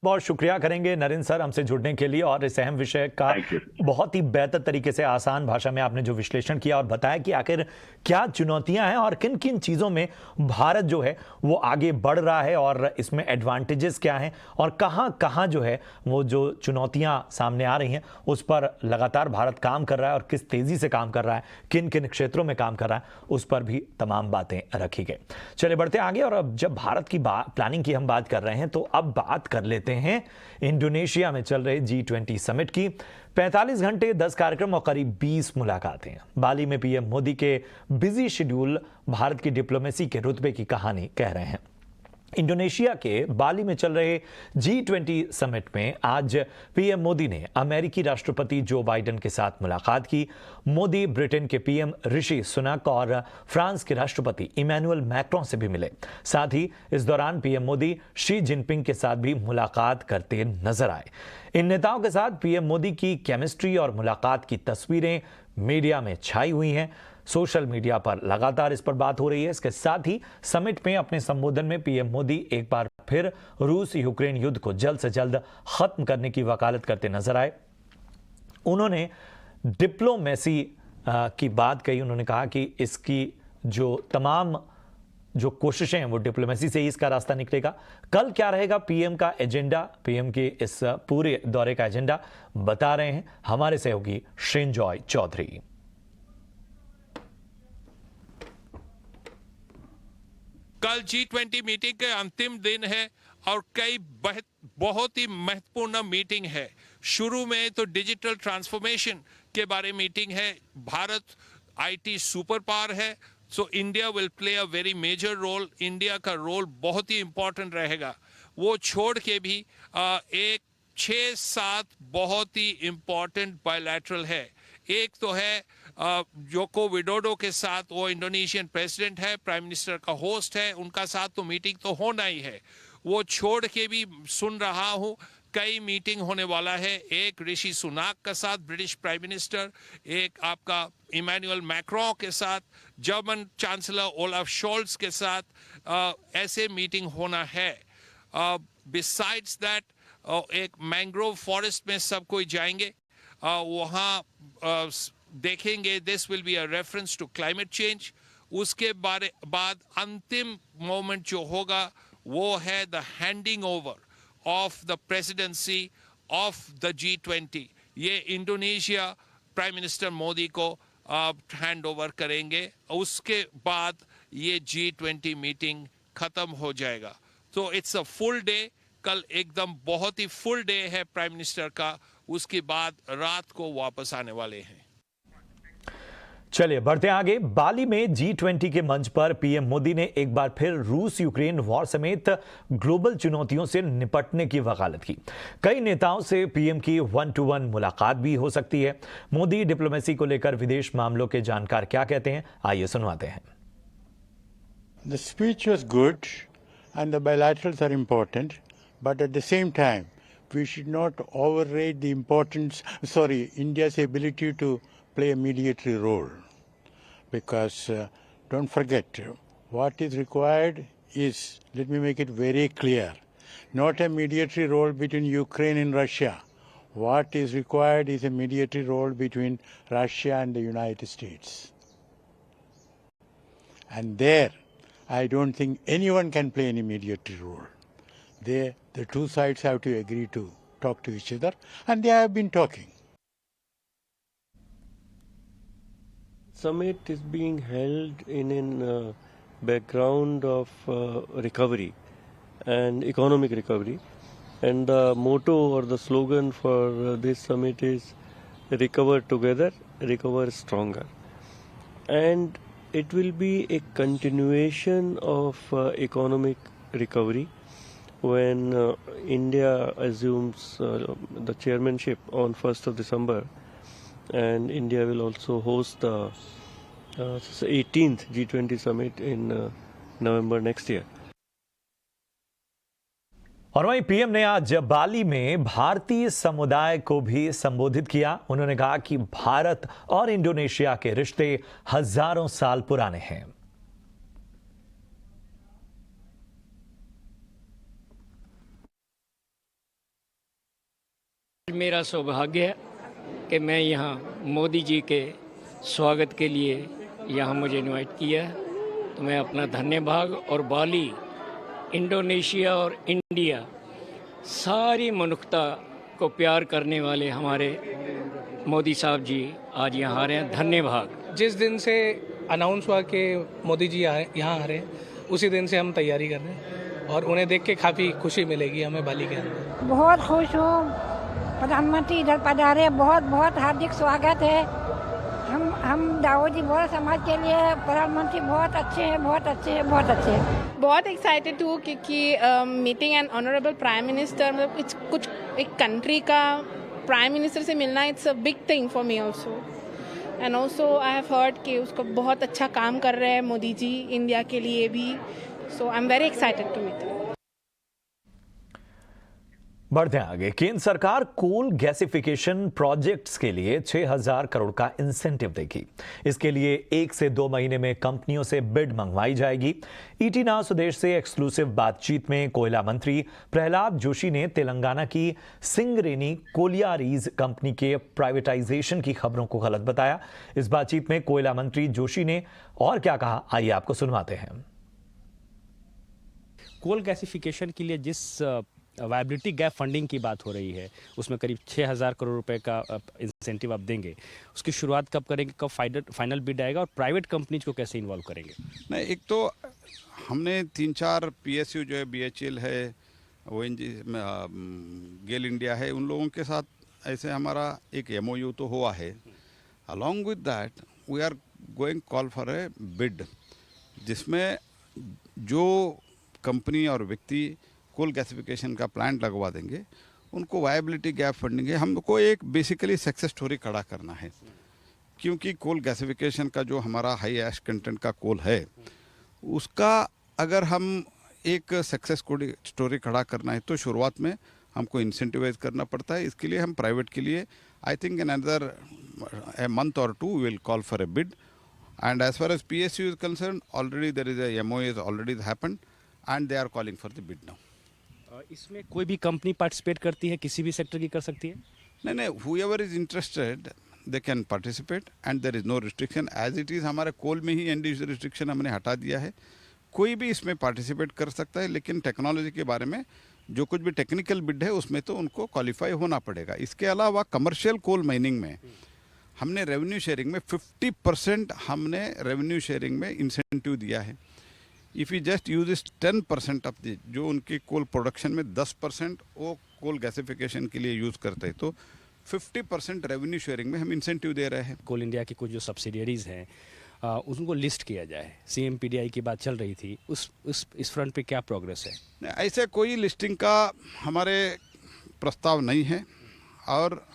बहुत शुक्रिया करेंगे नरेंद्र सर हमसे जुड़ने के लिए और इस अहम विषय का बहुत ही बेहतर तरीके से आसान भाषा में आपने जो विश्लेषण किया और बताया कि आखिर क्या चुनौतियां हैं और किन किन चीज़ों में भारत जो है वो आगे बढ़ रहा है और इसमें एडवांटेजेस क्या हैं और कहां कहां जो है वो जो चुनौतियां सामने आ रही हैं उस पर लगातार भारत काम कर रहा है और किस तेज़ी से काम कर रहा है, किन किन क्षेत्रों में काम कर रहा है, उस पर भी तमाम बातें रखी गई। चलिए बढ़ते आगे और अब जब भारत की प्लानिंग की हम बात कर रहे हैं तो अब बात कर लेते हैं इंडोनेशिया में चल रहे G20 समिट की। 45 घंटे 10 कार्यक्रम और करीब 20 मुलाकातें। बाली में पीएम मोदी के बिजी शेड्यूल भारत की डिप्लोमेसी के रुतबे की कहानी कह रहे हैं। इंडोनेशिया के बाली में चल रहे G20 समिट में आज पीएम मोदी ने अमेरिकी राष्ट्रपति जो बाइडेन के साथ मुलाकात की। मोदी ब्रिटेन के पीएम ऋषि सुनक और फ्रांस के राष्ट्रपति इमैनुअल मैक्रों से भी मिले। साथ ही इस दौरान पीएम मोदी शी जिनपिंग के साथ भी मुलाकात करते नजर आए। इन नेताओं के साथ पीएम मोदी की केमिस्ट्री और मुलाकात की तस्वीरें मीडिया में छाई हुई हैं। सोशल मीडिया पर लगातार इस पर बात हो रही है। इसके साथ ही समिट में अपने संबोधन में पीएम मोदी एक बार फिर रूस यूक्रेन युद्ध को जल्द से जल्द खत्म करने की वकालत करते नजर आए। उन्होंने डिप्लोमेसी की बात कही। उन्होंने कहा कि इसकी जो तमाम जो कोशिशें हैं वो डिप्लोमेसी से ही इसका रास्ता निकलेगा। कल क्या रहेगा पीएम का एजेंडा, पीएम के इस पूरे दौरे का एजेंडा बता रहे हैं हमारे सहयोगी श्रेनजॉय चौधरी। कल G20 मीटिंग के अंतिम दिन है और कई बहुत ही महत्वपूर्ण मीटिंग है। शुरू में तो डिजिटल ट्रांसफॉर्मेशन के बारे मीटिंग है। भारत आईटी सुपर पावर है, so India will play a very major role. India का रोल बहुत ही इंपॉर्टेंट रहेगा। वो छोड़ के भी एक 6-7 बहुत ही इंपॉर्टेंट बायलैटरल है। एक तो है जोको विडोडो के साथ, वो इंडोनेशियन प्रेसिडेंट है, प्राइम मिनिस्टर का होस्ट है, उनका साथ तो मीटिंग तो होना ही है। वो छोड़ के भी सुन रहा हूं कई मीटिंग होने वाला है। एक ऋषि सुनाक के साथ ब्रिटिश प्राइम मिनिस्टर, एक आपका इमैनुअल मैक्रों के साथ, जर्मन चांसलर ओलाफ शोल्ट्स के साथ ऐसे मीटिंग होना है। बिसाइड्स दैट एक मैंग्रोव फॉरेस्ट में सब कोई जाएंगे, वहाँ देखेंगे। This will be a reference to climate change. उसके बाद अंतिम मोमेंट जो होगा वो है the handing over of the presidency of the G20। ये इंडोनेशिया प्राइम मिनिस्टर मोदी को हैंड ओवर करेंगे। उसके बाद ये G20 मीटिंग खत्म हो जाएगा। तो इट्स अ फुल डे। कल एकदम बहुत ही फुल डे है प्राइम मिनिस्टर का। उसके बाद रात को वापस आने वाले हैं। चलिए बढ़ते हैं आगे। बाली में G20 के मंच पर पीएम मोदी ने एक बार फिर रूस यूक्रेन वॉर समेत ग्लोबल चुनौतियों से निपटने की वकालत की। कई नेताओं से पीएम की 1-to-1 मुलाकात भी हो सकती है। मोदी डिप्लोमेसी को लेकर विदेश मामलों के जानकार क्या कहते हैं, आइए सुनवाते हैं। The speech was good and the bilaterals are important, but at the same time we should not overrate the importance, India's ability to play a mediatory role, because don't forget, what is required is, let me make it very clear, not a mediatory role between Ukraine and Russia. What is required is a mediatory role between Russia and the United States. And there, I don't think anyone can play any mediatory role. The two sides have to agree to talk to each other, and they have been talking. Summit is being held in a background of recovery and economic recovery, and the motto or the slogan for this summit is recover together, recover stronger. And it will be a continuation of economic recovery when India assumes the chairmanship on 1st of December, and India will also host the 18th G20 summit in November next year. और वहीं पीएम ने आज बाली में भारतीय समुदाय को भी संबोधित किया। उन्होंने कहा कि भारत और इंडोनेशिया के रिश्ते हजारों साल पुराने हैं। मेरा सौभाग्य है कि मैं यहाँ मोदी जी के स्वागत के लिए यहाँ मुझे इनवाइट किया है, तो मैं अपना धन्यवाद और बाली, इंडोनेशिया और इंडिया, सारी मनुष्यता को प्यार करने वाले हमारे मोदी साहब जी आज यहाँ आ रहे हैं। धन्यवाद। जिस दिन से अनाउंस हुआ कि मोदी जी यहाँ आ रहे हैं, उसी दिन से हम तैयारी कर रहे हैं और उन्हें देख के काफ़ी खुशी मिलेगी हमें बाली के अंदर। बहुत खुश हूँ, प्रधानमंत्री इधर पधारे, बहुत बहुत हार्दिक स्वागत है। हम दाऊदी बोरा समाज के लिए प्रधानमंत्री बहुत अच्छे हैं, बहुत अच्छे हैं, बहुत अच्छे हैं। बहुत एक्साइटेड हूँ क्योंकि meeting N honourable prime minister, मतलब कुछ एक कंट्री का प्राइम मिनिस्टर से मिलना, it's a big thing for me also. And also I have heard कि उसको बहुत अच्छा काम कर रहे हैं मोदी जी इंडिया के लिए भी, so I am very excited to meet. बढ़ते हैं आगे। केंद्र सरकार कोल गैसिफिकेशन प्रोजेक्ट्स के लिए 6,000 करोड़ का इंसेंटिव देगी। इसके लिए 1 से 2 महीने में कंपनियों से बिड मंगवाई जाएगी। ईटी नाउ स्वदेश से एक्सक्लूसिव बातचीत में कोयला मंत्री प्रहलाद जोशी ने तेलंगाना की सिंगरेनी कोलियारीज कंपनी के प्राइवेटाइजेशन की खबरों को गलत बताया। इस बातचीत में कोयला मंत्री जोशी ने और क्या कहा, आइए आपको सुनवाते हैं। कोल गैसिफिकेशन के लिए जिस वायबिलिटी गैप फंडिंग की बात हो रही है, उसमें करीब 6,000 करोड़ रुपए का इंसेंटिव आप देंगे। उसकी शुरुआत कब करेंगे, कब फाइनल बिड आएगा और प्राइवेट कंपनीज को कैसे इन्वॉल्व करेंगे? नहीं, एक तो हमने 3-4 PSU जो है, BHEL है, ONG गेल इंडिया है, उन लोगों के साथ ऐसे हमारा एक MOU तो हुआ है। Along with that we are going call for a bid, जिसमें जो कंपनी और व्यक्ति कोल गैसिफिकेशन का प्लांट लगवा देंगे उनको वायबिलिटी गैप फंडिंग है। हमको एक बेसिकली सक्सेस स्टोरी खड़ा करना है, क्योंकि कोल गैसिफिकेशन का जो हमारा हाई ऐश कंटेंट का कोल है, उसका अगर हम एक सक्सेस स्टोरी खड़ा करना है तो शुरुआत में हमको इंसेंटिवाइज करना पड़ता है। इसके लिए हम प्राइवेट के लिए I think in another a month or 2 we will call for a bid, and as far as PSU is concerned, already there is a MOU has already happened and they are calling for the bid now. इसमें कोई भी कंपनी पार्टिसिपेट करती है, किसी भी सेक्टर की कर सकती है? नहीं, whoever is interested they can participate and there is no restriction as it is। हमारे कोल में ही NDC रिस्ट्रिक्शन हमने हटा दिया है, कोई भी इसमें पार्टिसिपेट कर सकता है, लेकिन टेक्नोलॉजी के बारे में जो कुछ भी टेक्निकल बिड है उसमें तो उनको क्वालिफाई होना पड़ेगा। इसके अलावा कमर्शियल कोल माइनिंग में हमने रेवेन्यू शेयरिंग में 50% हमने रेवेन्यू शेयरिंग में इंसेंटिव दिया है। इफ़ यू जस्ट यूज इस 10% ऑफ द जो उनकी कोल प्रोडक्शन में 10% वो कोल गैसिफिकेशन के लिए यूज़ करते हैं, तो 50% रेवेन्यू शेयरिंग में हम इंसेंटिव दे रहे हैं। कोल इंडिया की कुछ जो सब्सिडियरीज हैं उनको लिस्ट किया जाए, CMPDI की बात चल रही थी, इस फ्रंट पे क्या प्रोग्रेस है? ऐसे कोई लिस्टिंग का हमारे प्रस्ताव नहीं है और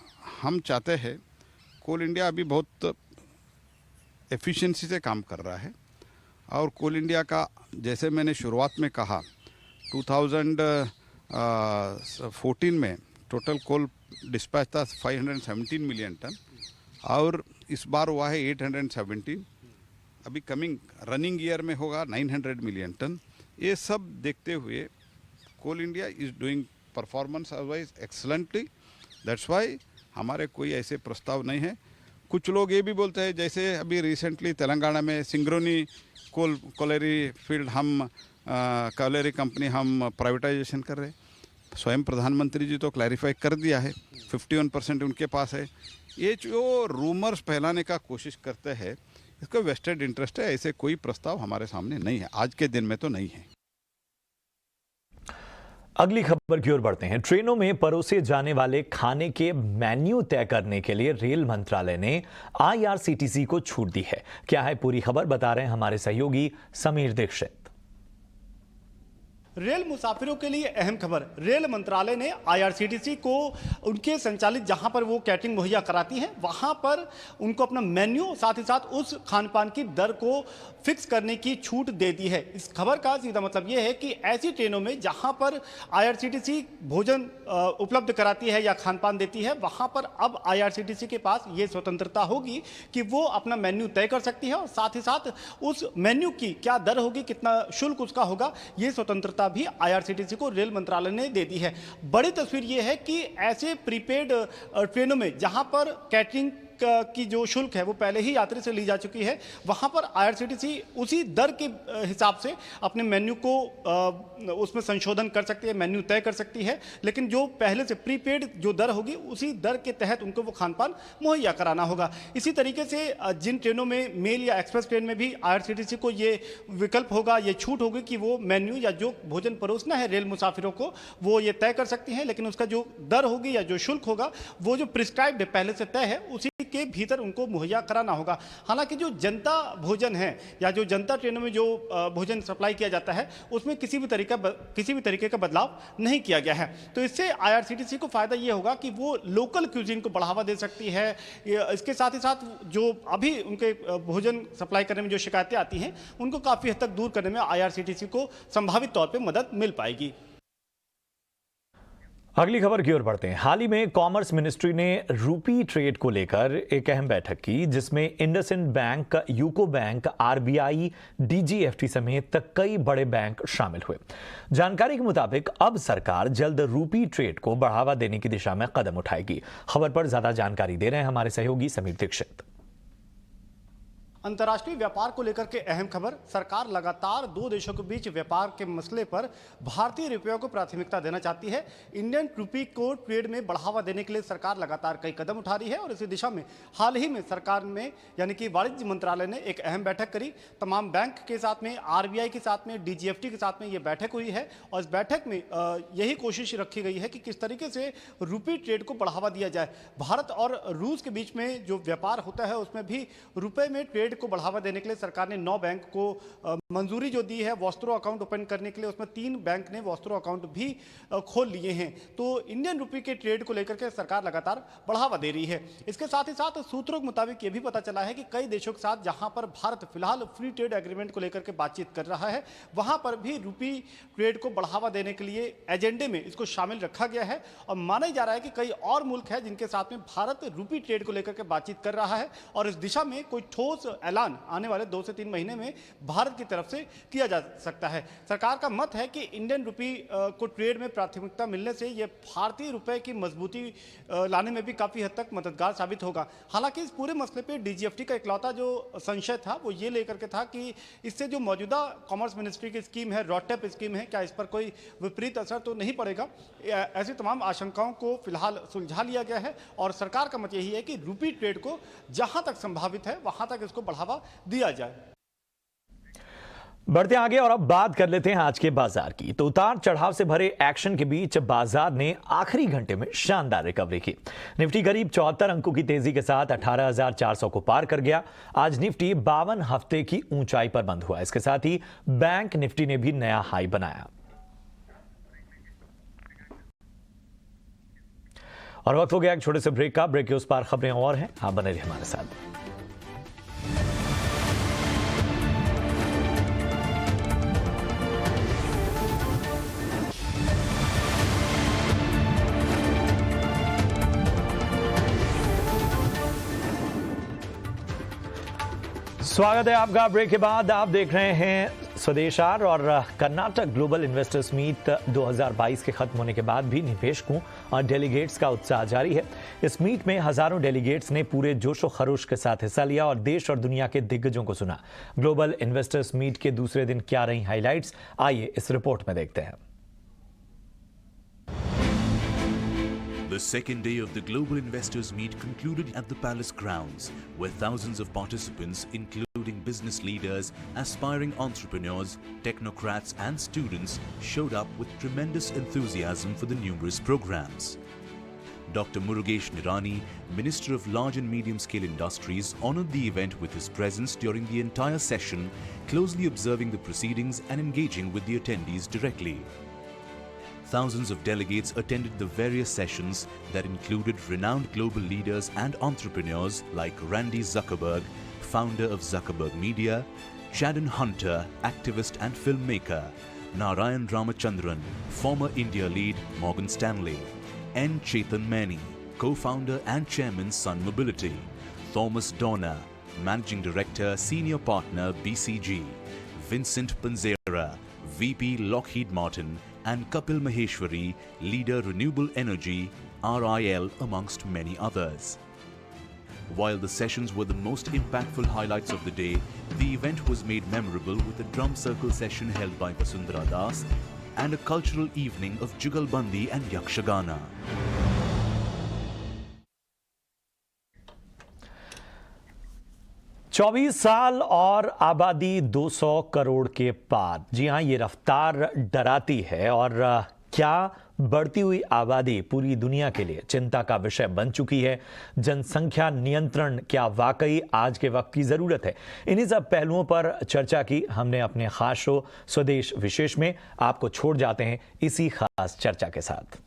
हम चाहते हैं, कोल इंडिया अभी बहुत एफिशिएंसी से काम कर रहा है और कोल इंडिया का जैसे मैंने शुरुआत में कहा 2014 में टोटल कोल डिस्पैच था 517 मिलियन टन और इस बार हुआ है 817, अभी कमिंग रनिंग ईयर में होगा 900 मिलियन टन। ये सब देखते हुए coal India is doing performance otherwise excellently, that's why हमारे कोई ऐसे प्रस्ताव नहीं है। कुछ लोग ये भी बोलते हैं, जैसे अभी रिसेंटली तेलंगाना में सिंगरोनी कोलेरी फील्ड हम कोलेरी कंपनी हम प्राइवेटाइजेशन कर रहे हैं, स्वयं प्रधानमंत्री जी तो क्लैरिफाई कर दिया है, 51% उनके पास है। ये जो रूमर्स फैलाने का कोशिश करते हैं, इसका वेस्टेड इंटरेस्ट है, ऐसे कोई प्रस्ताव हमारे सामने नहीं है, आज के दिन में तो नहीं है। अगली खबर की ओर बढ़ते हैं। ट्रेनों में परोसे जाने वाले खाने के मेन्यू तय करने के लिए रेल मंत्रालय ने IRCTC को छूट दी है। क्या है पूरी खबर, बता रहे हैं हमारे सहयोगी समीर दीक्षित। रेल मुसाफिरों के लिए अहम खबर। रेल मंत्रालय ने IRCTC को उनके संचालित जहां पर वो कैटरिंग मुहैया कराती हैं वहां पर उनको अपना मेन्यू साथ ही साथ उस खान पान की दर को फिक्स करने की छूट दे दी है। इस खबर का सीधा मतलब ये है कि ऐसी ट्रेनों में जहां पर IRCTC भोजन उपलब्ध कराती है या खान पान देती है, वहां पर अब IRCTC के पास ये स्वतंत्रता होगी कि वो अपना मेन्यू तय कर सकती है और साथ ही साथ उस मेन्यू की क्या दर होगी, कितना शुल्क उसका होगा, ये स्वतंत्रता भी IRCTC को रेल मंत्रालय ने दे दी है। बड़ी तस्वीर यह है कि ऐसे प्रीपेड ट्रेनों में जहां पर कैटरिंग की जो शुल्क है वो पहले ही यात्री से ली जा चुकी है, वहां पर IRCTC उसी दर के हिसाब से अपने मेन्यू को उसमें संशोधन कर सकती है, मेन्यू तय कर सकती है, लेकिन जो पहले से प्रीपेड जो दर होगी उसी दर के तहत उनको वो खान पान मुहैया कराना होगा। इसी तरीके से जिन ट्रेनों में मेल या एक्सप्रेस ट्रेन में भी IRCTC को ये विकल्प होगा, ये छूट होगी कि वो मेन्यू या जो भोजन परोसना है रेल मुसाफिरों को वो ये तय कर सकती हैं, लेकिन उसका जो दर होगी या जो शुल्क होगा वो जो प्रिस्क्राइब्ड पहले से तय है उसी के भीतर उनको मुहैया कराना होगा। हालांकि जो जनता भोजन है या जो जनता ट्रेनों में जो भोजन सप्लाई किया जाता है उसमें किसी भी तरीके का बदलाव नहीं किया गया है, तो इससे IRCTC को फायदा ये होगा कि वो लोकल क्यूजिन को बढ़ावा दे सकती है। इसके साथ ही साथ जो अभी उनके भोजन सप्लाई करने में जो शिकायतें आती हैं उनको काफ़ी हद तक दूर करने में IRCTC को संभावित तौर पर मदद मिल पाएगी। अगली खबर की ओर बढ़ते हैं। हाल ही में कॉमर्स मिनिस्ट्री ने रूपी ट्रेड को लेकर एक अहम बैठक की, जिसमें IndusInd bank, UCO bank, RBI, DGFT समेत कई बड़े बैंक शामिल हुए। जानकारी के मुताबिक अब सरकार जल्द रूपी ट्रेड को बढ़ावा देने की दिशा में कदम उठाएगी। खबर पर ज्यादा जानकारी दे रहे हैं हमारे सहयोगी समीर दीक्षित। अंतर्राष्ट्रीय व्यापार को लेकर के अहम खबर। सरकार लगातार दो देशों के बीच व्यापार के मसले पर भारतीय रुपये को प्राथमिकता देना चाहती है। इंडियन रूपी को ट्रेड में बढ़ावा देने के लिए सरकार लगातार कई कदम उठा रही है और इसी दिशा में हाल ही में सरकार में यानी कि वाणिज्य मंत्रालय ने एक अहम बैठक करी। तमाम बैंक के साथ में, आरबीआई के साथ में, डीजीएफटी के साथ में ये बैठक हुई है और इस बैठक में यही कोशिश रखी गई है कि किस तरीके से रूपी ट्रेड को बढ़ावा दिया जाए। भारत और रूस के बीच में जो व्यापार होता है उसमें भी रुपए में ट्रेड को बढ़ावा देने के लिए सरकार ने 9 बैंक को मंजूरी जो दी है वॉस्ट्रो अकाउंट ओपन करने के लिए, उसमें 3 बैंक ने वॉस्ट्रो अकाउंट भी खोल लिए हैं। तो इंडियन रुपी के ट्रेड को लेकर के सरकार लगातार बढ़ावा दे रही है। इसके साथ ही साथ सूत्रों के मुताबिक ये भी पता चला है कि कई देशों के साथ जहां पर भारत फिलहाल फ्री ट्रेड एग्रीमेंट को लेकर के बातचीत कर रहा है, वहां पर भी रुपी ट्रेड को बढ़ावा देने के लिए एजेंडे में इसको शामिल रखा गया है और माना जा रहा है कि कई और मुल्क है जिनके साथ में भारत रुपी ट्रेड को लेकर के बातचीत कर रहा है और इस दिशा में कोई ठोस ऐलान आने वाले 2 से 3 महीने में भारत की तरफ से किया जा सकता है। सरकार का मत है कि इंडियन रुपी को ट्रेड में प्राथमिकता मिलने से यह भारतीय रुपए की मजबूती लाने में भी काफी हद तक मददगार साबित होगा। हालांकि इस पूरे मसले पे डीजीएफटी का इकलौता जो संशय था वो ये लेकर के था कि इससे जो मौजूदा कॉमर्स मिनिस्ट्री की स्कीम है, रोडटेप स्कीम है, क्या इस पर कोई विपरीत असर तो नहीं पड़ेगा। ऐसी तमाम आशंकाओं को फिलहाल सुलझा लिया गया है और सरकार का मत यही है कि रुपी ट्रेड को जहां तक संभावित है वहां तक इसको बढ़ावा दिया जाए। बढ़ते आगे और अब बात कर लेते हैं आज के बाजार की। तो उतार चढ़ाव से भरे एक्शन के बीच बाजार ने आखिरी घंटे में शानदार रिकवरी की। निफ्टी करीब 74 अंकों की तेजी के साथ 18,400 को पार कर गया। आज निफ्टी 52 हफ्ते की ऊंचाई पर बंद हुआ। इसके साथ ही बैंक निफ्टी ने भी नया हाई बनाया। और वक्त हो गया एक छोटे से ब्रेक का। ब्रेक के उस पार खबरें और हैं, आप बने रहिए हमारे साथ। स्वागत है आपका। ब्रेक के बाद आप देख रहे हैं स्वदेश आर और कर्नाटक ग्लोबल इन्वेस्टर्स मीट 2022 के खत्म होने के बाद भी निवेशकों और डेलीगेट्स का उत्साह जारी है। इस मीट में हजारों डेलीगेट्स ने पूरे जोशो खरोश के साथ हिस्सा लिया और देश और दुनिया के दिग्गजों को सुना। ग्लोबल इन्वेस्टर्स मीट के दूसरे दिन क्या रही हाइलाइट्स, आइए इस रिपोर्ट में देखते हैं। The second day of the Global Investors Meet concluded at the Palace grounds, where thousands of participants, including business leaders, aspiring entrepreneurs, technocrats and students, showed up with tremendous enthusiasm for the numerous programs. Dr. Murugesh Nirani, Minister of Large and Medium Scale Industries, honored the event with his presence during the entire session, closely observing the proceedings and engaging with the attendees directly. Thousands of delegates attended the various sessions that included renowned global leaders and entrepreneurs like Randy Zuckerberg, founder of Zuckerberg Media, Chadden Hunter, activist and filmmaker, Narayan Ramachandran, former India lead Morgan Stanley, N. Chetan Mani, co-founder and chairman Sun Mobility, Thomas Dorner, managing director, senior partner BCG, Vincent Panzera, VP Lockheed Martin, and Kapil Maheshwari, leader Renewable Energy, RIL, amongst many others. While the sessions were the most impactful highlights of the day, the event was made memorable with a drum circle session held by Vasundhara Das and a cultural evening of Jugalbandi and Yakshagana. चौबीस साल और आबादी 200 करोड़ के पार। जी हां, ये रफ्तार डराती है और क्या बढ़ती हुई आबादी पूरी दुनिया के लिए चिंता का विषय बन चुकी है? जनसंख्या नियंत्रण क्या वाकई आज के वक्त की जरूरत है? इन्हीं सब पहलुओं पर चर्चा की हमने अपने खास शो स्वदेश विशेष में। आपको छोड़ जाते हैं इसी खास चर्चा के साथ।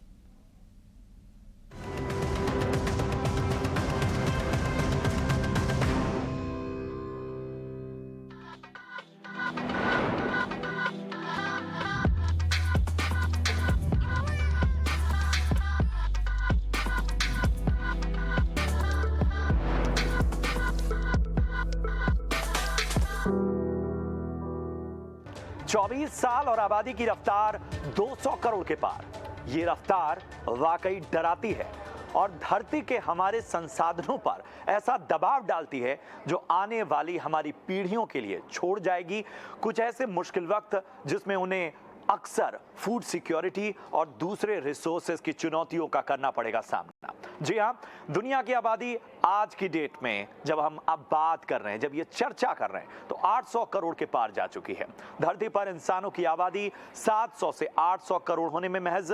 24 साल और आबादी की रफ्तार 200 करोड़ के पार। ये रफ्तार वाकई डराती है और धरती के हमारे संसाधनों पर ऐसा दबाव डालती है जो आने वाली हमारी पीढ़ियों के लिए छोड़ जाएगी कुछ ऐसे मुश्किल वक्त जिसमें उन्हें अक्सर फूड सिक्योरिटी और दूसरे रिसोर्सेज की चुनौतियों का करना पड़ेगा सामना। जी हाँ, दुनिया की आबादी आज की डेट में जब हम अब बात कर रहे हैं, जब ये चर्चा कर रहे हैं, तो 800 करोड़ के पार जा चुकी है। धरती पर इंसानों की आबादी 700 से 800 करोड़ होने में महज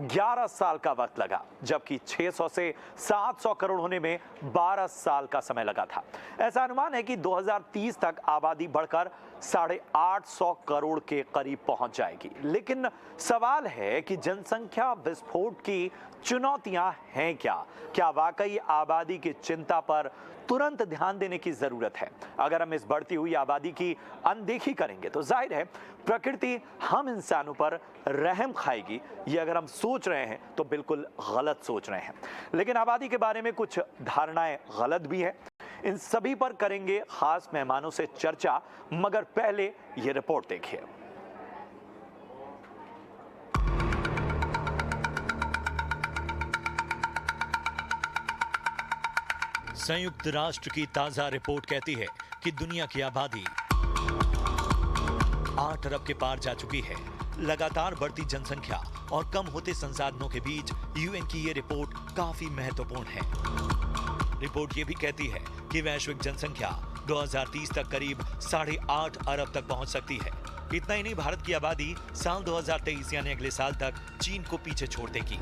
11 साल का वक्त लगा, जबकि 600 से 700 करोड़ होने में 12 साल का समय लगा था। ऐसा अनुमान है कि 2030 तक आबादी बढ़कर 850 करोड़ के करीब पहुंच जाएगी। लेकिन सवाल है कि जनसंख्या विस्फोट की चुनौतियां हैं क्या? क्या वाकई आबादी की चिंता पर तुरंत ध्यान देने की जरूरत है? अगर हम इस बढ़ती हुई आबादी की अनदेखी करेंगे तो जाहिर है प्रकृति हम इंसानों पर रहम खाएगी। ये अगर हम सोच रहे हैं तो बिल्कुल गलत सोच रहे हैं। लेकिन आबादी के बारे में कुछ धारणाएं गलत भी है। इन सभी पर करेंगे खास मेहमानों से चर्चा, मगर पहले ये रिपोर्ट देखिए। संयुक्त राष्ट्र की ताजा रिपोर्ट कहती है कि दुनिया की आबादी 8 अरब के पार जा चुकी है। लगातार बढ़ती जनसंख्या और कम होते संसाधनों के बीच यूएन की ये रिपोर्ट काफी महत्वपूर्ण है। रिपोर्ट ये भी कहती है कि वैश्विक जनसंख्या 2030 तक करीब 8.5 अरब तक पहुंच सकती है। इतना ही नहीं, भारत की आबादी साल 2023 यानी अगले साल तक चीन को पीछे छोड़ देगी।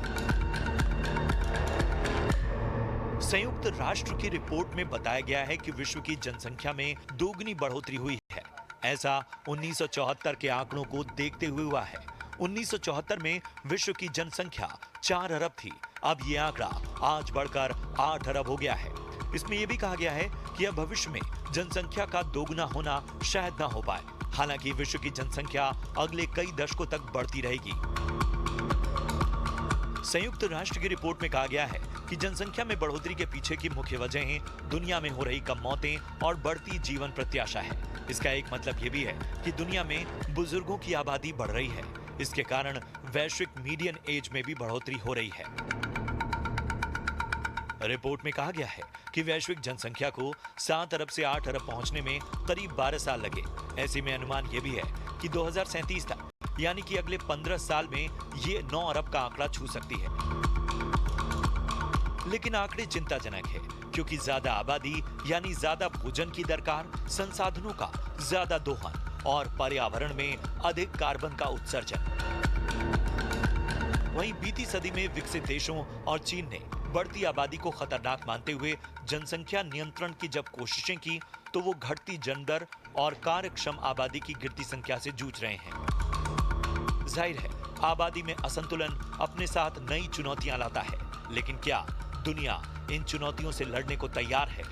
संयुक्त राष्ट्र की रिपोर्ट में बताया गया है कि विश्व की जनसंख्या में दोगुनी बढ़ोतरी हुई है। ऐसा 1974 के आंकड़ों को देखते हुए हुआ है। 1974 में विश्व की जनसंख्या 4 अरब थी। अब ये आंकड़ा आज बढ़कर 8 अरब हो गया है। इसमें यह भी कहा गया है कि अब भविष्य में जनसंख्या का दोगुना होना शायद ना हो पाए। हालांकि विश्व की जनसंख्या अगले कई दशकों तक बढ़ती रहेगी। संयुक्त राष्ट्र की रिपोर्ट में कहा गया है कि जनसंख्या में बढ़ोतरी के पीछे की मुख्य वजहें दुनिया में हो रही कम मौतें और बढ़ती जीवन प्रत्याशा है। इसका एक मतलब यह भी है कि दुनिया में बुजुर्गों की आबादी बढ़ रही है। इसके कारण वैश्विक मीडियन एज में भी बढ़ोतरी हो रही है। रिपोर्ट में कहा गया है कि वैश्विक जनसंख्या को 7 अरब से 8 अरब पहुंचने में करीब 12 साल लगे। ऐसे में अनुमान यह भी है कि 2037 तक यानी कि अगले 15 साल में ये 9 अरब का आंकड़ा छू सकती है। लेकिन आंकड़े चिंताजनक है, क्योंकि ज्यादा आबादी यानी ज्यादा भोजन की दरकार, संसाधनों का ज्यादा दोहन और पर्यावरण में अधिक कार्बन का उत्सर्जन। वहीं बीती सदी में विकसित देशों और चीन ने बढ़ती आबादी को खतरनाक मानते हुए जनसंख्या नियंत्रण की जब कोशिशें की तो वो घटती जनदर और कार्यक्षम आबादी की गिरती संख्या से जूझ रहे हैं। जाहिर है, आबादी में असंतुलन अपने साथ नई चुनौतियां लाता है, लेकिन क्या दुनिया इन चुनौतियों से लड़ने को तैयार है?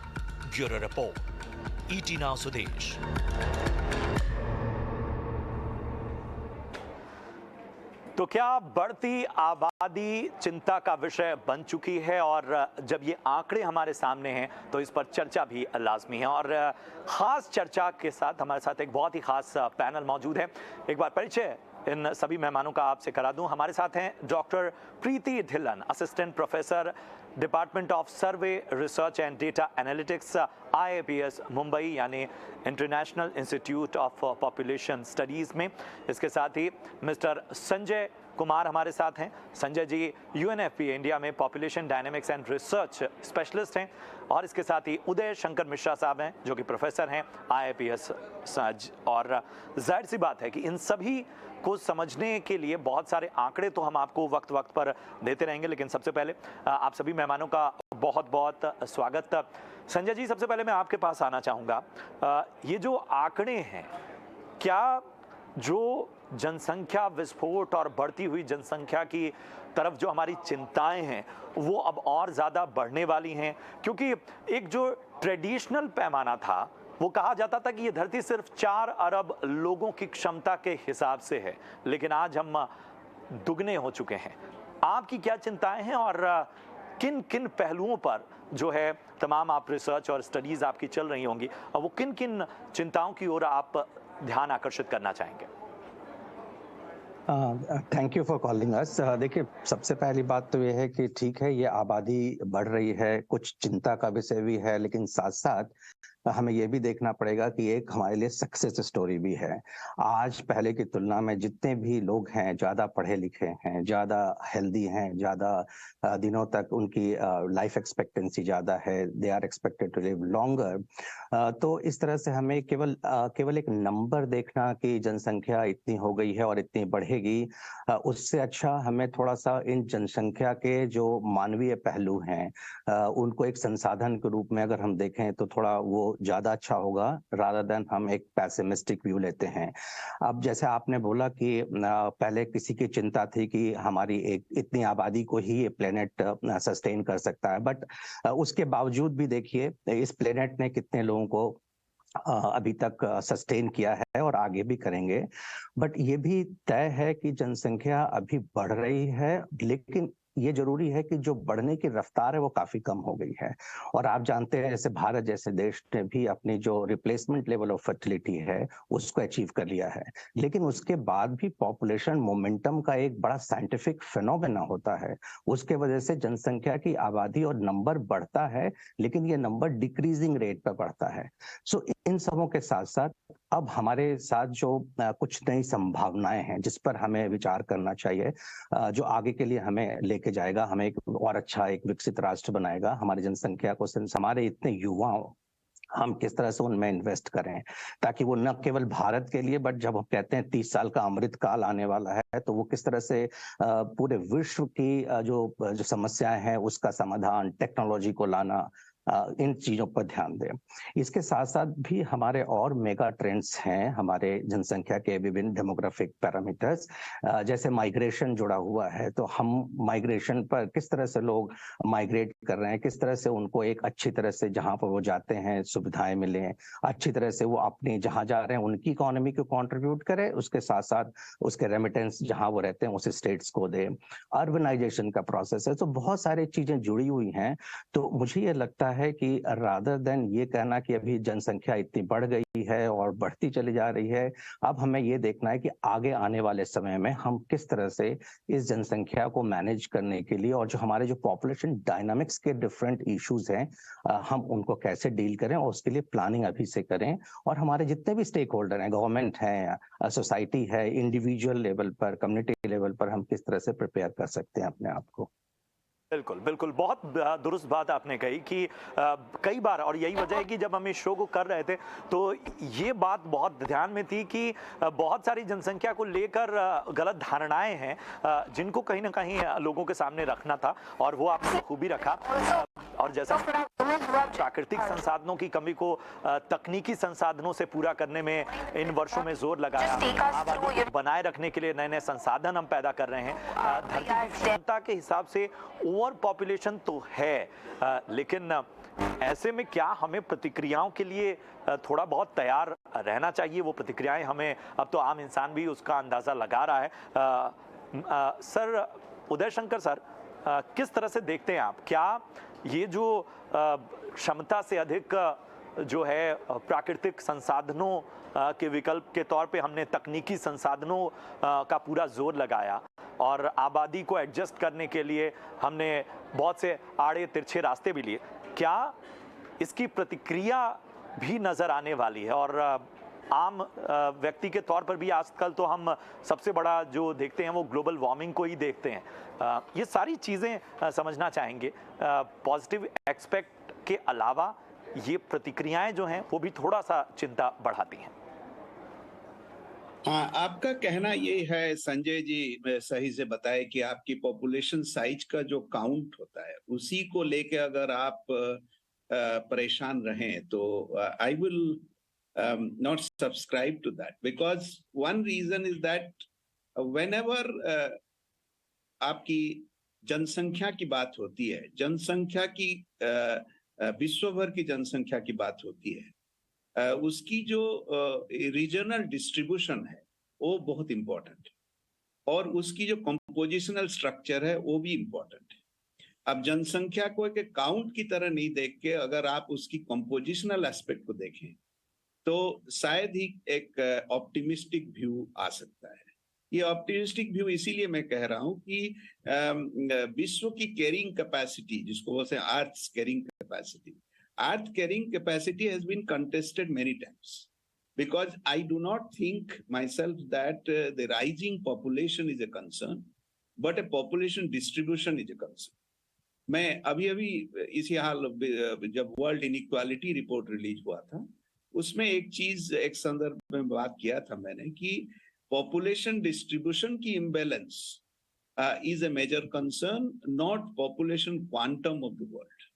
ब्यूरो रिपोर्ट, ईटी नाउ स्वदेश। तो क्या बढ़ती आबादी चिंता का विषय बन चुकी है? और जब ये आंकड़े हमारे सामने हैं तो इस पर चर्चा भी लाजमी है। और खास चर्चा के साथ हमारे साथ एक बहुत ही खास पैनल मौजूद है। एक बार परिचय इन सभी मेहमानों का आपसे करा दूं। हमारे साथ हैं doctor Preeti Dhillon, assistant professor, department of survey research and data analytics, IIPS Mumbai यानी international institute of population studies में। इसके साथ ही मिस्टर संजय कुमार हमारे साथ हैं। संजय जी UNFPA इंडिया में population dynamics and research specialist हैं। और इसके साथ ही उदय शंकर मिश्रा साहब हैं, जो कि प्रोफेसर हैं IIPS। और जाहिर सी बात है कि इन सभी को समझने के लिए बहुत सारे आंकड़े तो हम आपको वक्त वक्त पर देते रहेंगे, लेकिन सबसे पहले आप सभी मेहमानों का बहुत बहुत स्वागत। संजय जी, सबसे पहले मैं आपके पास आना चाहूँगा। ये जो आंकड़े हैं, क्या जो जनसंख्या विस्फोट और बढ़ती हुई जनसंख्या की तरफ जो हमारी चिंताएं हैं वो अब और ज़्यादा बढ़ने वाली हैं? क्योंकि एक जो ट्रेडिशनल पैमाना था वो कहा जाता था कि ये धरती सिर्फ 4 अरब लोगों की क्षमता के हिसाब से है, लेकिन आज हम दुगने हो चुके हैं। आपकी क्या चिंताएं हैं और किन किन पहलुओं पर जो है तमाम आप रिसर्च और स्टडीज़ आपकी चल रही होंगी, और वो किन किन चिंताओं की ओर आप ध्यान आकर्षित करना चाहेंगे? Thank you for calling us. देखिए, सबसे पहली बात तो ये है कि ठीक है, ये आबादी बढ़ रही है, कुछ चिंता का विषय भी है, लेकिन साथ साथ हमें ये भी देखना पड़ेगा कि एक हमारे लिए सक्सेस स्टोरी भी है। आज पहले की तुलना में जितने भी लोग हैं, ज़्यादा पढ़े लिखे हैं, ज़्यादा हेल्दी हैं, ज़्यादा दिनों तक उनकी लाइफ एक्सपेक्टेंसी ज़्यादा है, they are expected to live longer. तो इस तरह से हमें केवल एक नंबर देखना कि जनसंख्या इतनी हो गई है और इतनी बढ़ेगी, उससे अच्छा हमें थोड़ा सा इन जनसंख्या के जो मानवीय पहलू हैं, उनको एक संसाधन के रूप में अगर हम देखें तो थोड़ा वो ज्यादा अच्छा होगा, रादर देन हम एक पैसिमिस्टिक व्यू लेते हैं। अब जैसे आपने बोला कि पहले किसी की चिंता थी कि हमारी एक इतनी आबादी को ही ये प्लेनेट सस्टेन कर सकता है, बट उसके बावजूद भी देखिए इस प्लेनेट ने कितने लोगों को अभी तक सस्टेन किया है और आगे भी करेंगे। बट ये भी तय है कि जनसंख्या अभी बढ़ रही है, लेकिन ये जरूरी है कि जो बढ़ने की रफ्तार है वो काफी कम हो गई है। और आप जानते हैं जैसे भारत जैसे देश ने भी अपनी जो रिप्लेसमेंट लेवल ऑफ फर्टिलिटी है उसको अचीव कर लिया है, लेकिन उसके बाद भी पॉपुलेशन मोमेंटम का एक बड़ा साइंटिफिक फिनोमेना होता है। उसके वजह से जनसंख्या की आबादी और नंबर बढ़ता है, लेकिन ये नंबर डिक्रीजिंग रेट पर बढ़ता है। सो इन सबों के साथ साथ अब हमारे साथ जो कुछ नई संभावनाएं हैं जिस पर हमें विचार करना चाहिए, जो आगे के लिए हमें लेके जाएगा, हमें एक और अच्छा एक विकसित राष्ट्र बनाएगा। हमारी जनसंख्या को, हमारे इतने युवाओं, हम किस तरह से उनमें इन्वेस्ट करें ताकि वो न केवल भारत के लिए, बट जब हम कहते हैं 30 साल का अमृत काल आने वाला है तो वो किस तरह से पूरे विश्व की जो समस्याएं हैं उसका समाधान, टेक्नोलॉजी को लाना, इन चीजों पर ध्यान दें। इसके साथ साथ भी हमारे और मेगा ट्रेंड्स हैं हमारे जनसंख्या के विभिन्न डेमोग्राफिक पैरामीटर्स, जैसे माइग्रेशन जुड़ा हुआ है। तो हम माइग्रेशन पर किस तरह से लोग माइग्रेट कर रहे हैं, किस तरह से उनको एक अच्छी तरह से जहां पर वो जाते हैं सुविधाएं मिलें, अच्छी तरह से वो अपनी जहां जा रहे हैं उनकी इकोनॉमी को कंट्रीब्यूट करें, उसके साथ साथ उसके रेमिटेंस जहां वो रहते हैं उस स्टेट्स को दे। अर्बनाइजेशन का प्रोसेस है, तो बहुत सारी चीजें जुड़ी हुई हैं। तो मुझे ये लगता है कि रादर देन ये कहना कि अभी जनसंख्या इतनी बढ़ गई है और बढ़ती चली जा रही है, अब हमें ये देखना है कि आगे आने वाले समय में हम किस तरह से इस जनसंख्या को मैनेज करने के लिए और जो हमारे जो पॉपुलेशन डायनामिक्स के डिफरेंट इश्यूज हैं, हम उनको कैसे डील करें और उसके लिए प्लानिंग अभी से करें। और हमारे जितने भी स्टेक होल्डर हैं, गवर्नमेंट है, सोसाइटी है, इंडिविजुअल लेवल पर, कम्युनिटी लेवल पर हम किस तरह से प्रिपेयर कर सकते हैं अपने आप को। बिल्कुल बिल्कुल, बहुत दुरुस्त बात आपने कही कि कई बार, और यही वजह है कि जब हम इस शो को कर रहे थे तो ये बात बहुत ध्यान में थी कि बहुत सारी जनसंख्या को लेकर गलत धारणाएं हैं जिनको कहीं ना कहीं लोगों के सामने रखना था, और वो आपने खूबी रखा। और जैसा प्राकृतिक संसाधनों की कमी को तकनीकी संसाधनों से पूरा करने में इन वर्षों में जोर लगाया, आबादी को बनाए रखने के लिए नए नए संसाधन हम पैदा कर रहे हैं। धरती की क्षमता के हिसाब से ओवर पॉपुलेशन तो है, लेकिन ऐसे में क्या हमें प्रतिक्रियाओं के लिए थोड़ा बहुत तैयार रहना चाहिए? वो प्रतिक्रियाएं हमें, अब तो आम इंसान भी उसका अंदाजा लगा रहा है। सर उदय शंकर सर, किस तरह से देखते हैं आप, क्या ये जो क्षमता से अधिक जो है प्राकृतिक संसाधनों के विकल्प के तौर पे हमने तकनीकी संसाधनों का पूरा जोर लगाया और आबादी को एडजस्ट करने के लिए हमने बहुत से आड़े तिरछे रास्ते भी लिए, क्या इसकी प्रतिक्रिया भी नजर आने वाली है? और आम व्यक्ति के तौर पर भी आजकल तो हम सबसे बड़ा जो देखते हैं वो ग्लोबल वार्मिंग को ही देखते हैं। ये सारी चीज़ें समझना चाहेंगे। पॉजिटिव एक्सपेक्ट के अलावा ये प्रतिक्रियाएं जो हैं वो भी थोड़ा सा चिंता बढ़ाती हैं। हाँ, आपका कहना ये है संजय जी, सही से बताए कि आपकी पॉपुलेशन साइज का जो काउंट होता है उसी को लेके अगर आप परेशान रहें तो I will not subscribe to that, because one reason is that whenever आपकी जनसंख्या की बात होती है, जनसंख्या की विश्व भर की जनसंख्या की बात होती है, उसकी जो रीजनल डिस्ट्रीब्यूशन है वो बहुत इंपॉर्टेंट है और उसकी जो कंपोजिशनल स्ट्रक्चर है वो भी इंपॉर्टेंट है। अब जनसंख्या को एक काउंट की तरह नहीं देख के अगर आप उसकी कंपोजिशनल एस्पेक्ट को देखें तो शायद ही एक ऑप्टिमिस्टिक व्यू आ सकता है। ये ऑप्टिमिस्टिक व्यू इसीलिए मैं कह रहा हूं कि विश्व की कैरिंग कैपेसिटी, जिसको बोलते हैं earth carrying capacity has been contested many times, because I do not think myself that the rising population is a concern, but a population distribution is a concern. मैं अभी इसी हाल जब वर्ल्ड इनइक्वालिटी रिपोर्ट रिलीज हुआ था, उसमें एक चीज एक संदर्भ में बात किया था मैंने कि पॉपुलेशन डिस्ट्रीब्यूशन की imbalance is a major concern, not population quantum of the world.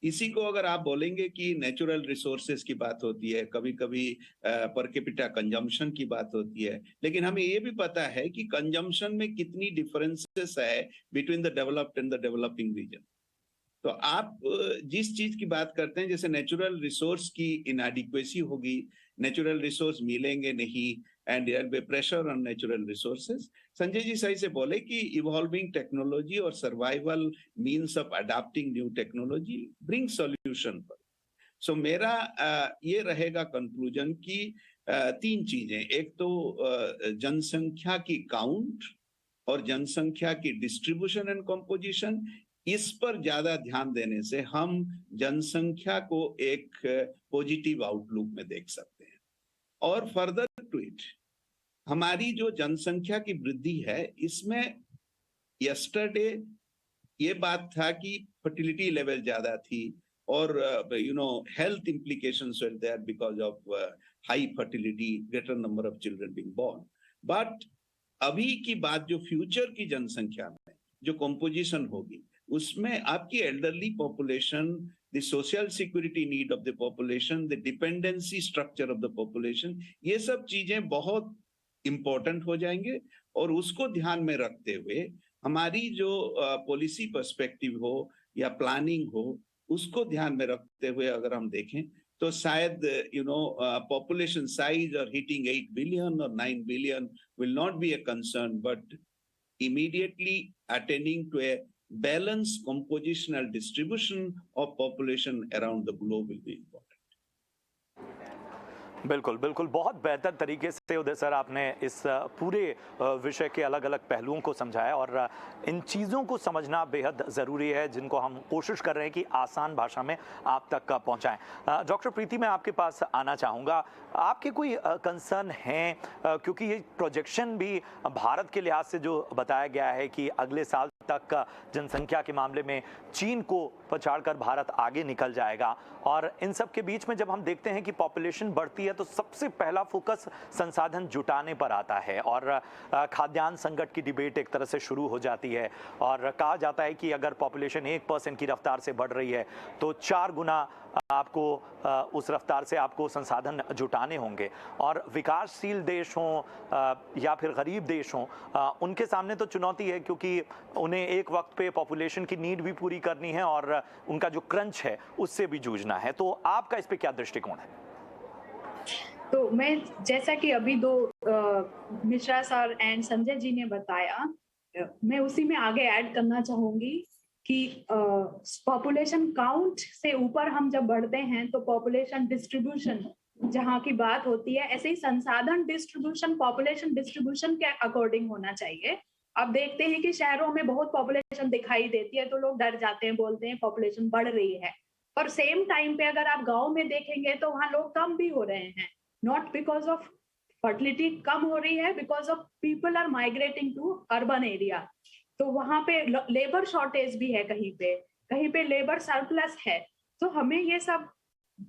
इसी को अगर आप बोलेंगे कि नेचुरल रिसोर्सेज की बात होती है, कभी कभी पर कैपिटा कंजम्पशन की बात होती है, लेकिन हमें ये भी पता है कि कंजम्पशन में कितनी डिफरेंसेस है between the developed and the developing region. तो आप जिस चीज की बात करते हैं, जैसे नेचुरल रिसोर्स की इनएडिक्वेसी होगी, नेचुरल रिसोर्स मिलेंगे नहीं, and there be pressure on natural resources. Sanjay ji सही से बोले कि इवॉल्विंग टेक्नोलॉजी और survival means of adopting new technology bring solution पर। सो मेरा ये रहेगा कंक्लूजन कि तीन चीजें, एक तो जनसंख्या की काउंट और जनसंख्या की डिस्ट्रीब्यूशन एंड कंपोजिशन, इस पर ज्यादा ध्यान देने से हम जनसंख्या को एक पॉजिटिव आउटलुक में देख सकते हैं। और फर्दर टू इट, हमारी जो जनसंख्या की वृद्धि है, इसमें यस्टरडे ये बात था कि फर्टिलिटी लेवल ज्यादा थी और health implications were there because of high fertility, greater number of children being born. But अभी की बात जो फ्यूचर की जनसंख्या में जो कंपोजिशन होगी, उसमें आपकी elderly population, the social security need of the population, the dependency structure of the population, ये सब चीजें बहुत इंपॉर्टेंट हो जाएंगे। और उसको ध्यान में रखते हुए हमारी जो पॉलिसी पर्सपेक्टिव हो या प्लानिंग हो, उसको ध्यान में रखते हुए अगर हम देखें तो शायद पॉपुलेशन साइज और हिटिंग 8 बिलियन और 9 billion will not be a concern, but immediately attending to a balanced compositional distribution of population around the globe will be important. बिल्कुल बिल्कुल, बहुत बेहतर तरीके से उदय सर आपने इस पूरे विषय के अलग अलग पहलुओं को समझाया, और इन चीज़ों को समझना बेहद ज़रूरी है, जिनको हम कोशिश कर रहे हैं कि आसान भाषा में आप तक पहुंचाएं। डॉक्टर प्रीति, मैं आपके पास आना चाहूँगा, आपके कोई कंसर्न हैं, क्योंकि ये प्रोजेक्शन भी भारत के लिहाज से जो बताया गया है कि अगले साल तक जनसंख्या के मामले में चीन को पछाड़कर भारत आगे निकल जाएगा, और इन सब के बीच में जब हम देखते हैं कि पॉपुलेशन बढ़ती है तो सबसे पहला फोकस संसाधन जुटाने पर आता है, और खाद्यान्न संकट की डिबेट एक तरह से शुरू हो जाती है, और कहा जाता है कि अगर पॉपुलेशन 1% की रफ्तार से बढ़ रही है तो 4 गुना आपको उस रफ्तार से आपको संसाधन जुटाने होंगे। और विकासशील देश हों या फिर गरीब देश हों, उनके सामने तो चुनौती है, क्योंकि उन्हें एक वक्त पे पॉपुलेशन की नीड भी पूरी करनी है और उनका जो क्रंच है उससे भी जूझना है। तो आपका इस पे क्या दृष्टिकोण है? तो मैं, जैसा कि अभी दो मिश्रा सर एंड संजय जी ने बताया, मैं उसी में आगे ऐड करना चाहूंगी कि पॉपुलेशन काउंट से ऊपर हम जब बढ़ते हैं तो पॉपुलेशन डिस्ट्रीब्यूशन जहाँ की बात होती है, ऐसे ही संसाधन डिस्ट्रीब्यूशन पॉपुलेशन डिस्ट्रीब्यूशन के अकॉर्डिंग होना चाहिए। अब देखते हैं कि शहरों में बहुत पॉपुलेशन दिखाई देती है तो लोग डर जाते हैं, बोलते हैं पॉपुलेशन बढ़ रही है, और सेम टाइम पे अगर आप गाँव में देखेंगे तो वहाँ लोग कम भी हो रहे हैं, नॉट बिकॉज ऑफ फर्टिलिटी कम हो रही है, because of people are migrating to urban area. तो वहां पे लेबर शॉर्टेज भी है, कहीं पे लेबर सरप्लस है। तो हमें ये सब,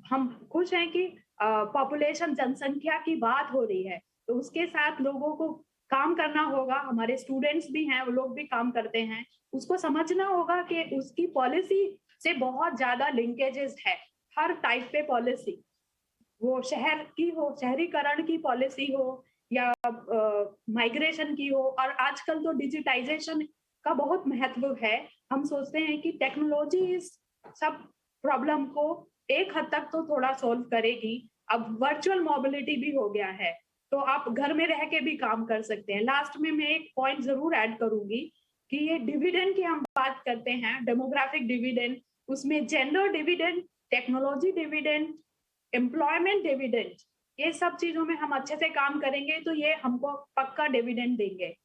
हम खुश हैं कि पॉपुलेशन जनसंख्या की बात हो रही है, तो उसके साथ लोगों को काम करना होगा। हमारे स्टूडेंट्स भी हैं, वो लोग भी काम करते हैं, उसको समझना होगा कि उसकी पॉलिसी से बहुत ज्यादा लिंकेजेस है, हर टाइप पे पॉलिसी, वो शहर की हो, शहरीकरण की पॉलिसी हो या माइग्रेशन की हो। और आजकल तो डिजिटाइजेशन का बहुत महत्व है। हम सोचते हैं कि टेक्नोलॉजी इस सब प्रॉब्लम को एक हद तक तो थोड़ा सोल्व करेगी। अब वर्चुअल मोबिलिटी भी हो गया है, तो आप घर में रह के भी काम कर सकते हैं। लास्ट में मैं एक पॉइंट जरूर ऐड करूंगी कि ये डिविडेंड की हम बात करते हैं, डेमोग्राफिक डिविडेंड, उसमें gender dividend, technology dividend, employment dividend, ये सब चीजों में हम अच्छे से काम करेंगे तो ये हमको पक्का डिविडेंड देंगे।